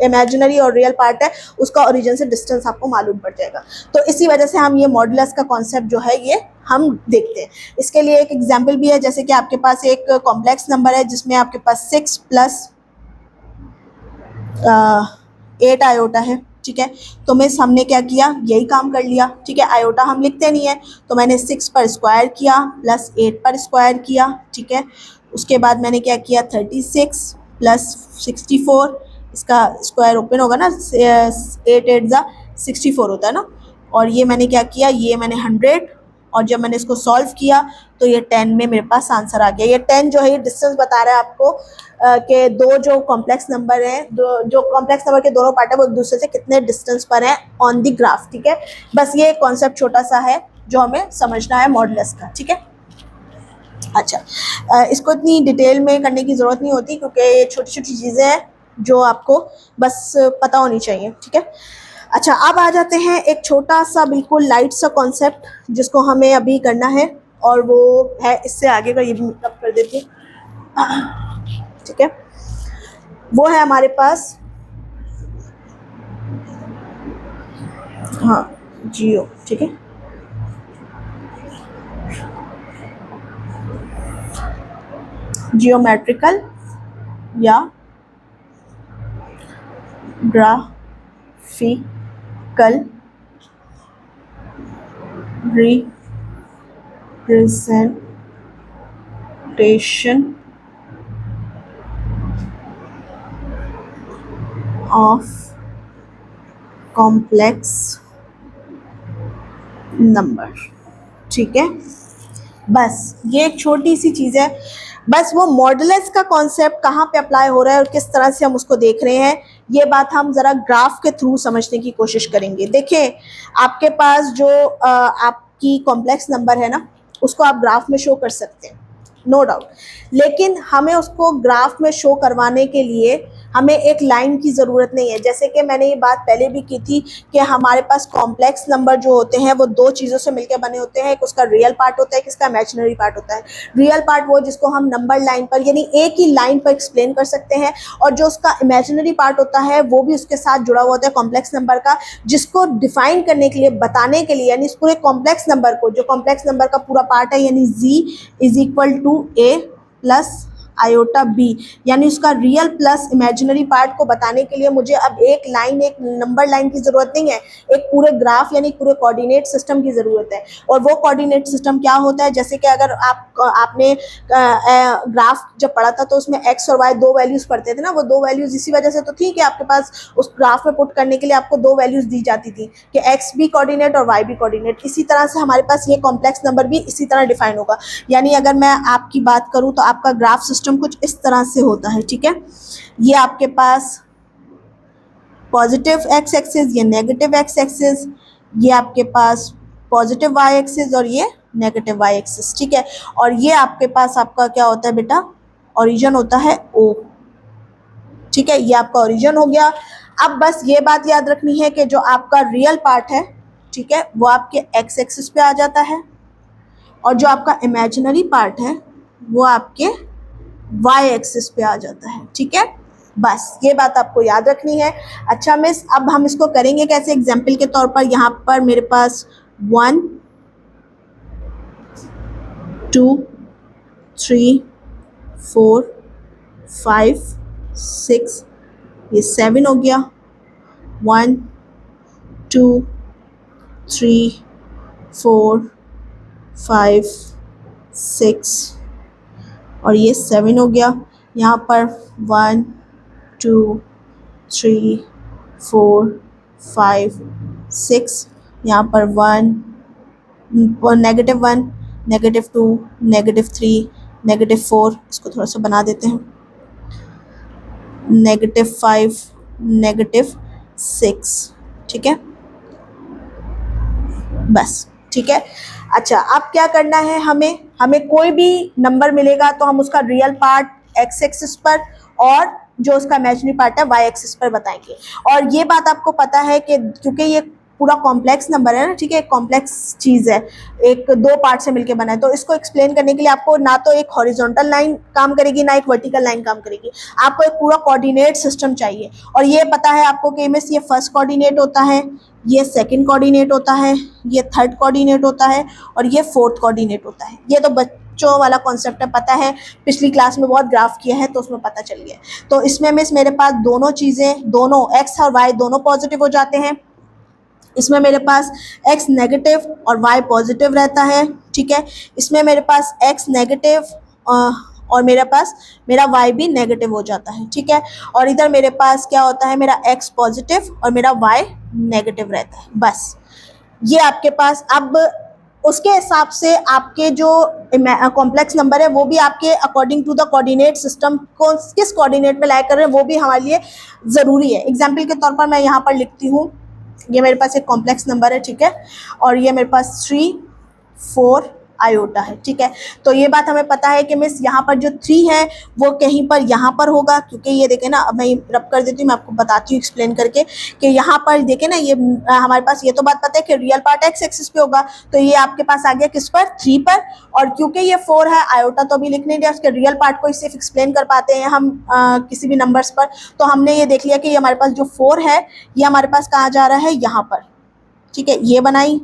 इमेजिनरी और रियल पार्ट है उसका ओरिजिन से डिस्टेंस आपको मालूम पड़ जाएगा। तो इसी वजह से हम ये मॉडुलस का कॉन्सेप्ट जो है ये हम देखते हैं। इसके लिए एक एग्जाम्पल भी है, जैसे कि आपके पास एक कॉम्प्लेक्स नंबर है जिसमें आपके पास 6 + 8 आयोटा है, ठीक है। तो मिस हमने क्या किया, यही काम कर लिया, ठीक है, आयोटा हम लिखते नहीं है, तो मैंने 6 पर स्क्वायर किया प्लस 8 पर स्क्वायर किया, ठीक है। उसके बाद मैंने क्या किया, 36 + 64, इसका स्क्वायर ओपन होगा ना, 8 8 ज़ा 64 होता है ना, और ये मैंने क्या किया, ये मैंने 100, और जब मैंने इसको सॉल्व किया तो ये 10 में मेरे पास आंसर आ गया। ये 10 जो है ये डिस्टेंस बता रहा है आपको कि दो जो कॉम्प्लेक्स नंबर हैं, जो कॉम्प्लेक्स नंबर के दोनों पार्ट है वो एक दूसरे से कितने डिस्टेंस पर हैं ऑन दी ग्राफ, ठीक है। बस ये कॉन्सेप्ट छोटा सा है जो हमें समझना है मॉडुलस का, ठीक है। अच्छा, इसको इतनी डिटेल में करने की ज़रूरत नहीं होती, क्योंकि ये छोटी छोटी चीज़ें हैं जो आपको बस पता होनी चाहिए, ठीक है। अच्छा, अब आ जाते हैं एक छोटा सा बिल्कुल लाइट सा कॉन्सेप्ट जिसको हमें अभी करना है, और वो है, इससे आगे का ये भी मतलब कर देती हूँ, ठीक है। वो है हमारे पास, हाँ, जियो, ठीक है। जियोमेट्रिकल या graphical representation of complex number, ठीक है। बस ये एक छोटी सी चीज़ है, बस वो मॉडुलस का कॉन्सेप्ट कहाँ पे अप्लाई हो रहा है और किस तरह से हम उसको देख रहे हैं, ये बात हम ज़रा ग्राफ के थ्रू समझने की कोशिश करेंगे। देखें, आपके पास जो आपकी कॉम्प्लेक्स नंबर है ना, उसको आप ग्राफ में शो कर सकते हैं, नो डाउट, लेकिन हमें उसको ग्राफ में शो करवाने के लिए हमें एक लाइन की ज़रूरत नहीं है। जैसे कि मैंने ये बात पहले भी की थी कि हमारे पास कॉम्प्लेक्स नंबर जो होते हैं वो दो चीज़ों से मिलकर बने होते हैं, एक उसका रियल पार्ट होता है, एक इसका इमेजिनरी पार्ट होता है। रियल पार्ट वो जिसको हम नंबर लाइन पर यानी एक ही लाइन पर एक्सप्लेन कर सकते हैं, और जो उसका इमेजिनरी पार्ट होता है वो भी उसके साथ जुड़ा हुआ होता है कॉम्प्लेक्स नंबर का, जिसको डिफाइन करने के लिए, बताने के लिए, यानी इस पूरे कॉम्प्लेक्स नंबर को, जो कॉम्प्लेक्स नंबर का पूरा पार्ट है यानी z is equal to a plus iota B, यानी उसका रियल प्लस इमेजिनरी पार्ट को बताने के लिए मुझे अब एक लाइन, एक नंबर लाइन की ज़रूरत नहीं है, एक पूरे ग्राफ यानी पूरे कोऑर्डिनेट सिस्टम की ज़रूरत है। और वो कोऑर्डिनेट सिस्टम क्या होता है, जैसे कि अगर आपने ग्राफ जब पढ़ा था तो उसमें एक्स और वाई दो वैल्यूज़ पढ़ते थे ना, वो दो वैल्यूज़ इसी वजह से तो थी कि आपके पास उस ग्राफ में पुट करने के लिए आपको दो वैल्यूज़ दी जाती थी कि एक्स भी कोऑर्डिनेट और वाई भी कोऑर्डिनेट। इसी तरह से हमारे पास ये कॉम्प्लेक्स नंबर भी इसी तरह डिफाइन होगा। यानी अगर मैं आपकी बात करूँ तो आपका ग्राफ सिस्टम कुछ इस तरह से होता है, ठीक है। ये आपके पास पॉजिटिव एक्स एक्सिस, ये नेगेटिव एक्स एक्सिस, ये आपके पास पॉजिटिव वाई एक्सिस और ये नेगेटिव वाई एक्सिस, ठीक है। और ये आपके पास आपका क्या होता है बेटा, ओरिजिन होता है ओ, ठीक है, ये आपका ओरिजिन हो गया। अब बस ये बात याद रखनी है कि जो आपका रियल पार्ट है, ठीक है, वो आपके एक्स एक्सिस पे आ जाता है, और जो आपका इमेजिनरी पार्ट है वो आपके वाई एक्सिस पे आ जाता है, ठीक है। बस ये बात आपको याद रखनी है। अच्छा मिस, अब हम इसको करेंगे कैसे? एग्जाम्पल के तौर पर यहाँ पर मेरे पास 1 2 3 4 5 6, ये 7 हो गया, 1 2 3 4 5 6 और ये 7 हो गया। यहाँ पर 1 2 3 4 5 6, यहाँ पर 1 -1 -2 -3 -4, इसको थोड़ा सा बना देते हैं, -5 -6, ठीक है, बस, ठीक है। अच्छा, अब क्या करना है, हमें कोई भी नंबर मिलेगा तो हम उसका रियल पार्ट एक्स एक्सिस पर और जो उसका इमेजिनरी पार्ट है वाई एक्सिस पर बताएंगे। और ये बात आपको पता है कि क्योंकि ये पूरा कॉम्प्लेक्स नंबर है ना, ठीक है, एक कॉम्प्लेक्स चीज़ है, एक दो पार्ट से मिलकर बना है, तो इसको एक्सप्लेन करने के लिए आपको ना तो एक हॉरिजॉन्टल लाइन काम करेगी ना एक वर्टिकल लाइन काम करेगी, आपको एक पूरा कोऑर्डिनेट सिस्टम चाहिए। और ये पता है आपको कि मिस ये फर्स्ट कोऑर्डिनेट होता है, ये सेकंड कोऑर्डिनेट होता है, ये थर्ड कोऑर्डिनेट होता है और ये फोर्थ कोऑर्डिनेट होता है। ये तो बच्चों वाला कॉन्सेप्ट है, पता है, पिछली क्लास में बहुत ग्राफ किया है तो उसमें पता चल गया। तो इसमें मिस मेरे पास दोनों चीज़ें, दोनों एक्स और वाई दोनों पॉजिटिव हो जाते हैं। इसमें मेरे पास x नेगेटिव और y पॉजिटिव रहता है, ठीक है। इसमें मेरे पास x नेगेटिव और मेरा y भी नेगेटिव हो जाता है, ठीक है। और इधर मेरे पास क्या होता है, मेरा x पॉजिटिव और मेरा y नेगेटिव रहता है। बस ये आपके पास, अब उसके हिसाब से आपके जो कॉम्प्लेक्स नंबर है वो भी आपके according to the coordinate system को किस कोऑर्डिनेट में लाई कर रहे हैं वो भी हमारे लिए ज़रूरी है। एग्जाम्पल के तौर पर मैं यहाँ पर लिखती हूँ, ये मेरे पास एक कॉम्प्लेक्स नंबर है, ठीक है, और ये मेरे पास 3 4 आयोटा है, ठीक है। तो ये बात हमें पता है कि मिस यहाँ पर जो 3 है वो कहीं पर यहाँ पर होगा, क्योंकि ये देखें ना, अब मैं रब कर देती हूँ, मैं आपको बताती हूँ एक्सप्लेन करके कि यहाँ पर देखें ना, ये हमारे पास ये तो बात पता है कि रियल पार्ट एक्स एक्सिस पे होगा, तो ये आपके पास आ गया किस पर, 3 पर। और क्योंकि ये 4 है, आयोटा तो अभी लिख नहीं दिया, उसके रियल पार्ट को सिर्फ एक्सप्लेन कर पाते हैं हम किसी भी नंबर्स पर, तो हमने ये देख लिया कि ये हमारे पास जो 4 है ये हमारे पास कहाँ जा रहा है, यहाँ पर, ठीक है। ये बनाई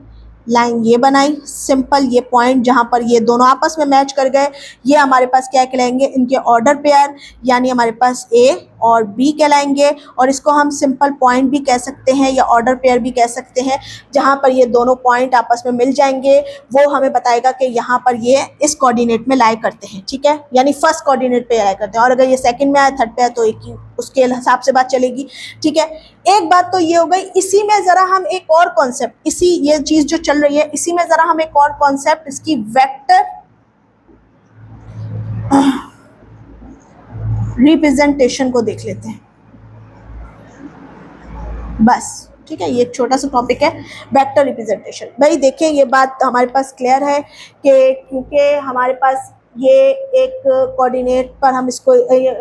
लाइन, ये बनाई सिंपल, ये पॉइंट जहाँ पर ये दोनों आपस में मैच कर गए, ये हमारे पास क्या कहलाएंगे, इनके ऑर्डर पेयर, यानी हमारे पास ए और बी कहलाएंगे। और इसको हम सिंपल पॉइंट भी कह सकते हैं या ऑर्डर पेयर भी कह सकते हैं। जहाँ पर ये दोनों पॉइंट आपस में मिल जाएंगे वो हमें बताएगा कि यहाँ पर ये इस कोऑर्डिनेट में लाई करते हैं, ठीक है, यानी फर्स्ट कोऑर्डिनेट पे लाई करते हैं। और अगर ये सेकंड में आए, थर्ड पे आए, तो एक ही उसके हिसाब से बात चलेगी, ठीक है। एक बात तो ये हो गई। इसी में ज़रा हम एक और कॉन्सेप्ट, इसी ये चीज़ जो चल रही है इसी में ज़रा हम एक और कॉन्सेप्ट, इसकी वेक्टर रिप्रेजेंटेशन को देख लेते हैं बस। ठीक है, ये एक छोटा सा टॉपिक है वेक्टर रिप्रेजेंटेशन। भाई देखिए ये बात हमारे पास क्लियर है कि क्योंकि हमारे पास ये एक कोऑर्डिनेट पर हम इसको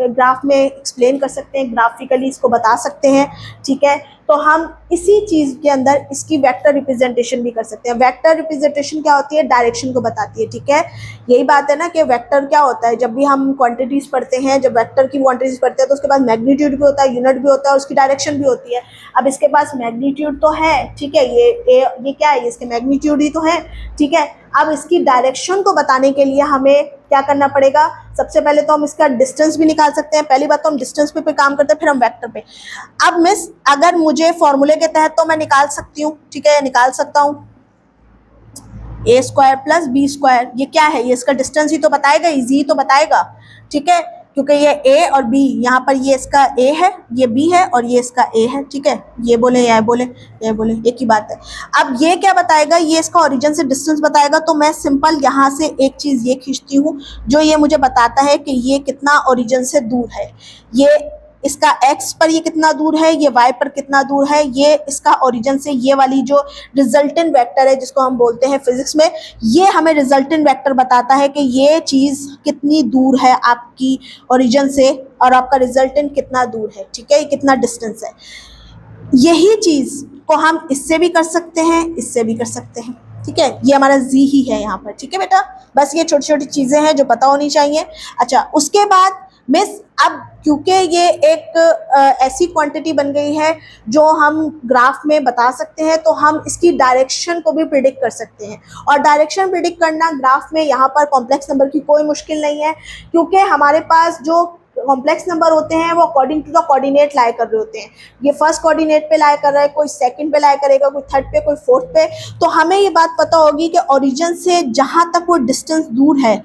ग्राफ में एक्सप्लेन कर सकते हैं, ग्राफिकली इसको बता सकते हैं। ठीक है, तो हम इसी चीज़ के अंदर इसकी वेक्टर रिप्रेजेंटेशन भी कर सकते हैं। वेक्टर रिप्रेजेंटेशन क्या होती है? डायरेक्शन को बताती है। ठीक है, यही बात है ना कि वेक्टर क्या होता है, जब भी हम क्वांटिटीज़ पढ़ते हैं, जब वेक्टर की क्वांटिटीज़ पढ़ते हैं तो उसके पास मैग्नीट्यूड भी होता है, यूनिट भी होता है और उसकी डायरेक्शन भी होती है। अब इसके पास मैग्नीट्यूड तो है, ठीक है, ये क्या है, इसके मैग्नीट्यूड ही तो है। ठीक है, अब इसकी डायरेक्शन को बताने के लिए हमें क्या करना पड़ेगा? सबसे पहले तो हम इसका डिस्टेंस भी निकाल सकते हैं। पहली बात तो हम डिस्टेंस पे काम करते हैं, फिर हम वेक्टर पे। अब मिस अगर मुझे फॉर्मूले के तहत तो मैं निकाल सकती हूँ, ठीक है, निकाल सकता हूँ a square plus B square. ये क्या है? ये इसका डिस्टेंस ही तो बताएगा, इजी ही तो बताएगा। ठीक है, क्योंकि ये a और b, यहाँ पर ये इसका a है, ये b है और ये इसका a है। ठीक है, ये बोले या बोले, ये बोले, एक ही बात है। अब ये क्या बताएगा? ये इसका ओरिजिन से डिस्टेंस बताएगा। तो मैं सिंपल यहाँ से एक चीज़ ये खींचती हूँ जो ये मुझे बताता है कि ये कितना ओरिजिन से दूर है। ये इसका x पर ये कितना दूर है, ये y पर कितना दूर है, ये इसका ओरिजिन से ये वाली जो रिजल्टेंट वेक्टर है जिसको हम बोलते हैं फिजिक्स में, ये हमें रिजल्टेंट वेक्टर बताता है कि ये चीज़ कितनी दूर है आपकी ओरिजिन से और आपका रिजल्टेंट कितना दूर है। ठीक है, ये कितना डिस्टेंस है। यही चीज़ को हम इससे भी कर सकते हैं, इससे भी कर सकते हैं। ठीक है, ये हमारा जी ही है यहाँ पर। ठीक है बेटा, बस ये छोटी छोटी चीज़ें हैं जो पता होनी चाहिए। अच्छा, उसके बाद मिस अब क्योंकि ये एक ऐसी क्वांटिटी बन गई है जो हम ग्राफ में बता सकते हैं, तो हम इसकी डायरेक्शन को भी प्रिडिक्ट कर सकते हैं। और डायरेक्शन प्रिडिक्ट करना ग्राफ में यहाँ पर कॉम्प्लेक्स नंबर की कोई मुश्किल नहीं है, क्योंकि हमारे पास जो कॉम्प्लेक्स नंबर होते हैं वो अकॉर्डिंग टू द कोऑर्डिनेट लाई कर रहे होते हैं। ये फर्स्ट कोऑर्डिनेट पे लाई कर रहा है, कोई सेकंड पे लाई करेगा, कोई थर्ड पे, कोई फोर्थ पे। तो हमें ये बात पता होगी कि ओरिजिन से जहाँ तक वो डिस्टेंस दूर है,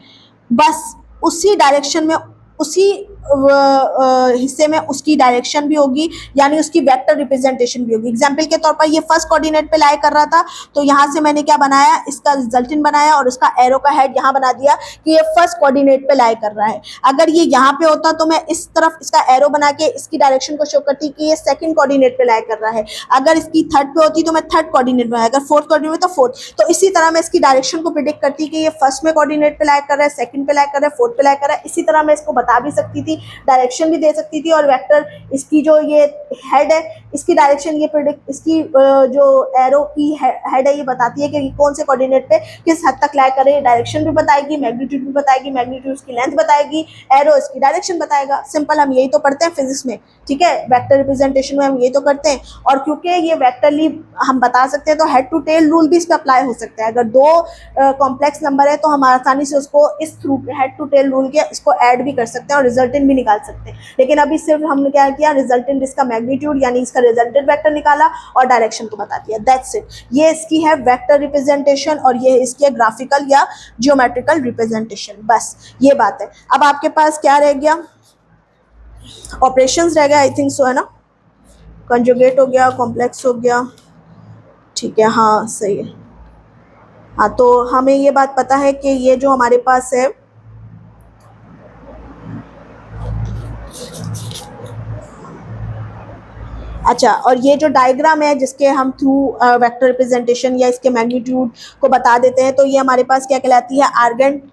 बस उसी डायरेक्शन में, उसी हिस्से में उसकी डायरेक्शन भी होगी, यानी उसकी वेक्टर रिप्रेजेंटेशन भी होगी। एग्जाम्पल के तौर पर ये फर्स्ट कोऑर्डिनेट पे लाई कर रहा था, तो यहाँ से मैंने क्या बनाया, इसका रिजल्टेंट बनाया और उसका एरो का हेड यहाँ बना दिया कि ये फर्स्ट कोऑर्डिनेट पे लाई कर रहा है। अगर ये यहाँ पे होता तो मैं इस तरफ इसका एरो बना के इसकी डायरेक्शन को शो करती कि ये सेकंड कोऑर्डिनेट पे लाई कर रहा है। अगर इसकी थर्ड पे होती तो मैं थर्ड कोऑर्डिनेट में, अगर फोर्थ कोऑर्डिनेट में तो फोर्थ। तो इसी तरह मैं इसकी डायरेक्शन को प्रिडिक्ट करती कि ये फर्स्ट में कोऑर्डिनेट पे लाई कर रहा है, सेकंड पे लाई कर रहा है, फोर्थ पे लाई कर रहा है। इसी तरह मैं इसको बता भी सकती थी, डायरेक्शन भी दे सकती थी, और वेक्टर इसकी जो ये हेड है, इसकी डायरेक्शन ये प्रिडिक्ट, इसकी जो एरो की हेड है ये बताती है कि कौन से कोऑर्डिनेट पे किस हद तक लाई करे। डायरेक्शन भी बताएगी, मैग्नीट्यूड भी बताएगी, मैग्नीट्यूड इसकी लेंथ बताएगी, एरो इसकी डायरेक्शन बताएगा। सिंपल, हम यही तो पढ़ते हैं फिजिक्स में। ठीक है, वेक्टर रिप्रेजेंटेशन में हम यही तो करते हैं। और क्योंकि ये वेक्टरली हम बता सकते हैं तो हेड टू टेल रूल भी इस पर अप्लाई हो सकता है। अगर दो कॉम्प्लेक्स नंबर है तो हम आसानी से उसको इस through head to tail rule के इसको ऐड भी कर सकते हैं और रिजल्टेंट भी निकाल सकते हैं। लेकिन अभी सिर्फ हमने क्या किया, रिजल्टेंट इसका मैग्नीट्यूड यानी इसका रिजल्टेंट वेक्टर निकाला और डायरेक्शन को बता दिया, दैट्स इट। ये इसकी है वेक्टर रिप्रेजेंटेशन और ये इसकी है ग्राफिकल या जियोमेट्रिकल रिप्रेजेंटेशन। बस ये बात है। अब आपके पास क्या रह गया? ऑपरेशंस रह गया, आई थिंक सो, है ना। कंजुगेट हो गया, कॉम्प्लेक्स हो गया, ठीक है, हाँ सही है। हाँ, तो हमें ये बात पता है कि ये जो हमारे पास है, अच्छा, और ये जो डायग्राम है जिसके हम थ्रू वेक्टर रिप्रेजेंटेशन या इसके मैग्नीट्यूड को बता देते हैं, तो ये हमारे पास क्या कहलाती है? आर्गेंट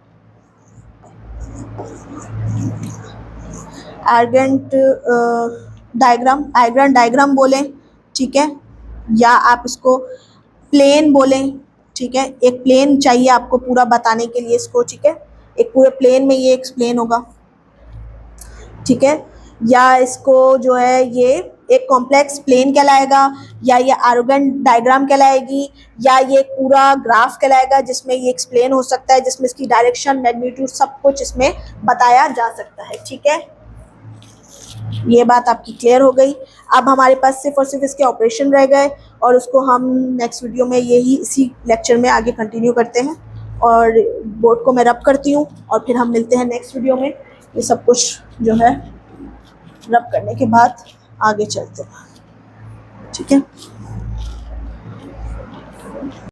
डायग्राम बोलें, ठीक है, या आप इसको प्लेन बोलें। ठीक है, एक प्लेन चाहिए आपको पूरा बताने के लिए इसको। ठीक है, एक पूरे प्लेन में ये एक्सप्लेन होगा। ठीक है, या इसको जो है ये एक कॉम्प्लेक्स प्लेन कहलाएगा, या ये आर्गेंट डायग्राम कहलाएगी, या ये पूरा ग्राफ कहलाएगा जिसमें ये एक्सप्लेन हो सकता है, जिसमें इसकी डायरेक्शन, मैग्नीट्यूड सब कुछ इसमें बताया जा सकता है। ठीक है, ये बात आपकी क्लियर हो गई। अब हमारे पास सिर्फ और सिर्फ इसके ऑपरेशन रह गए और उसको हम नेक्स्ट वीडियो में यही इसी लेक्चर में आगे कंटिन्यू करते हैं। और बोर्ड को मैं रब करती हूँ और फिर हम मिलते हैं नेक्स्ट वीडियो में। ये सब कुछ जो है रब करने के बाद आगे चलते हैं। ठीक है।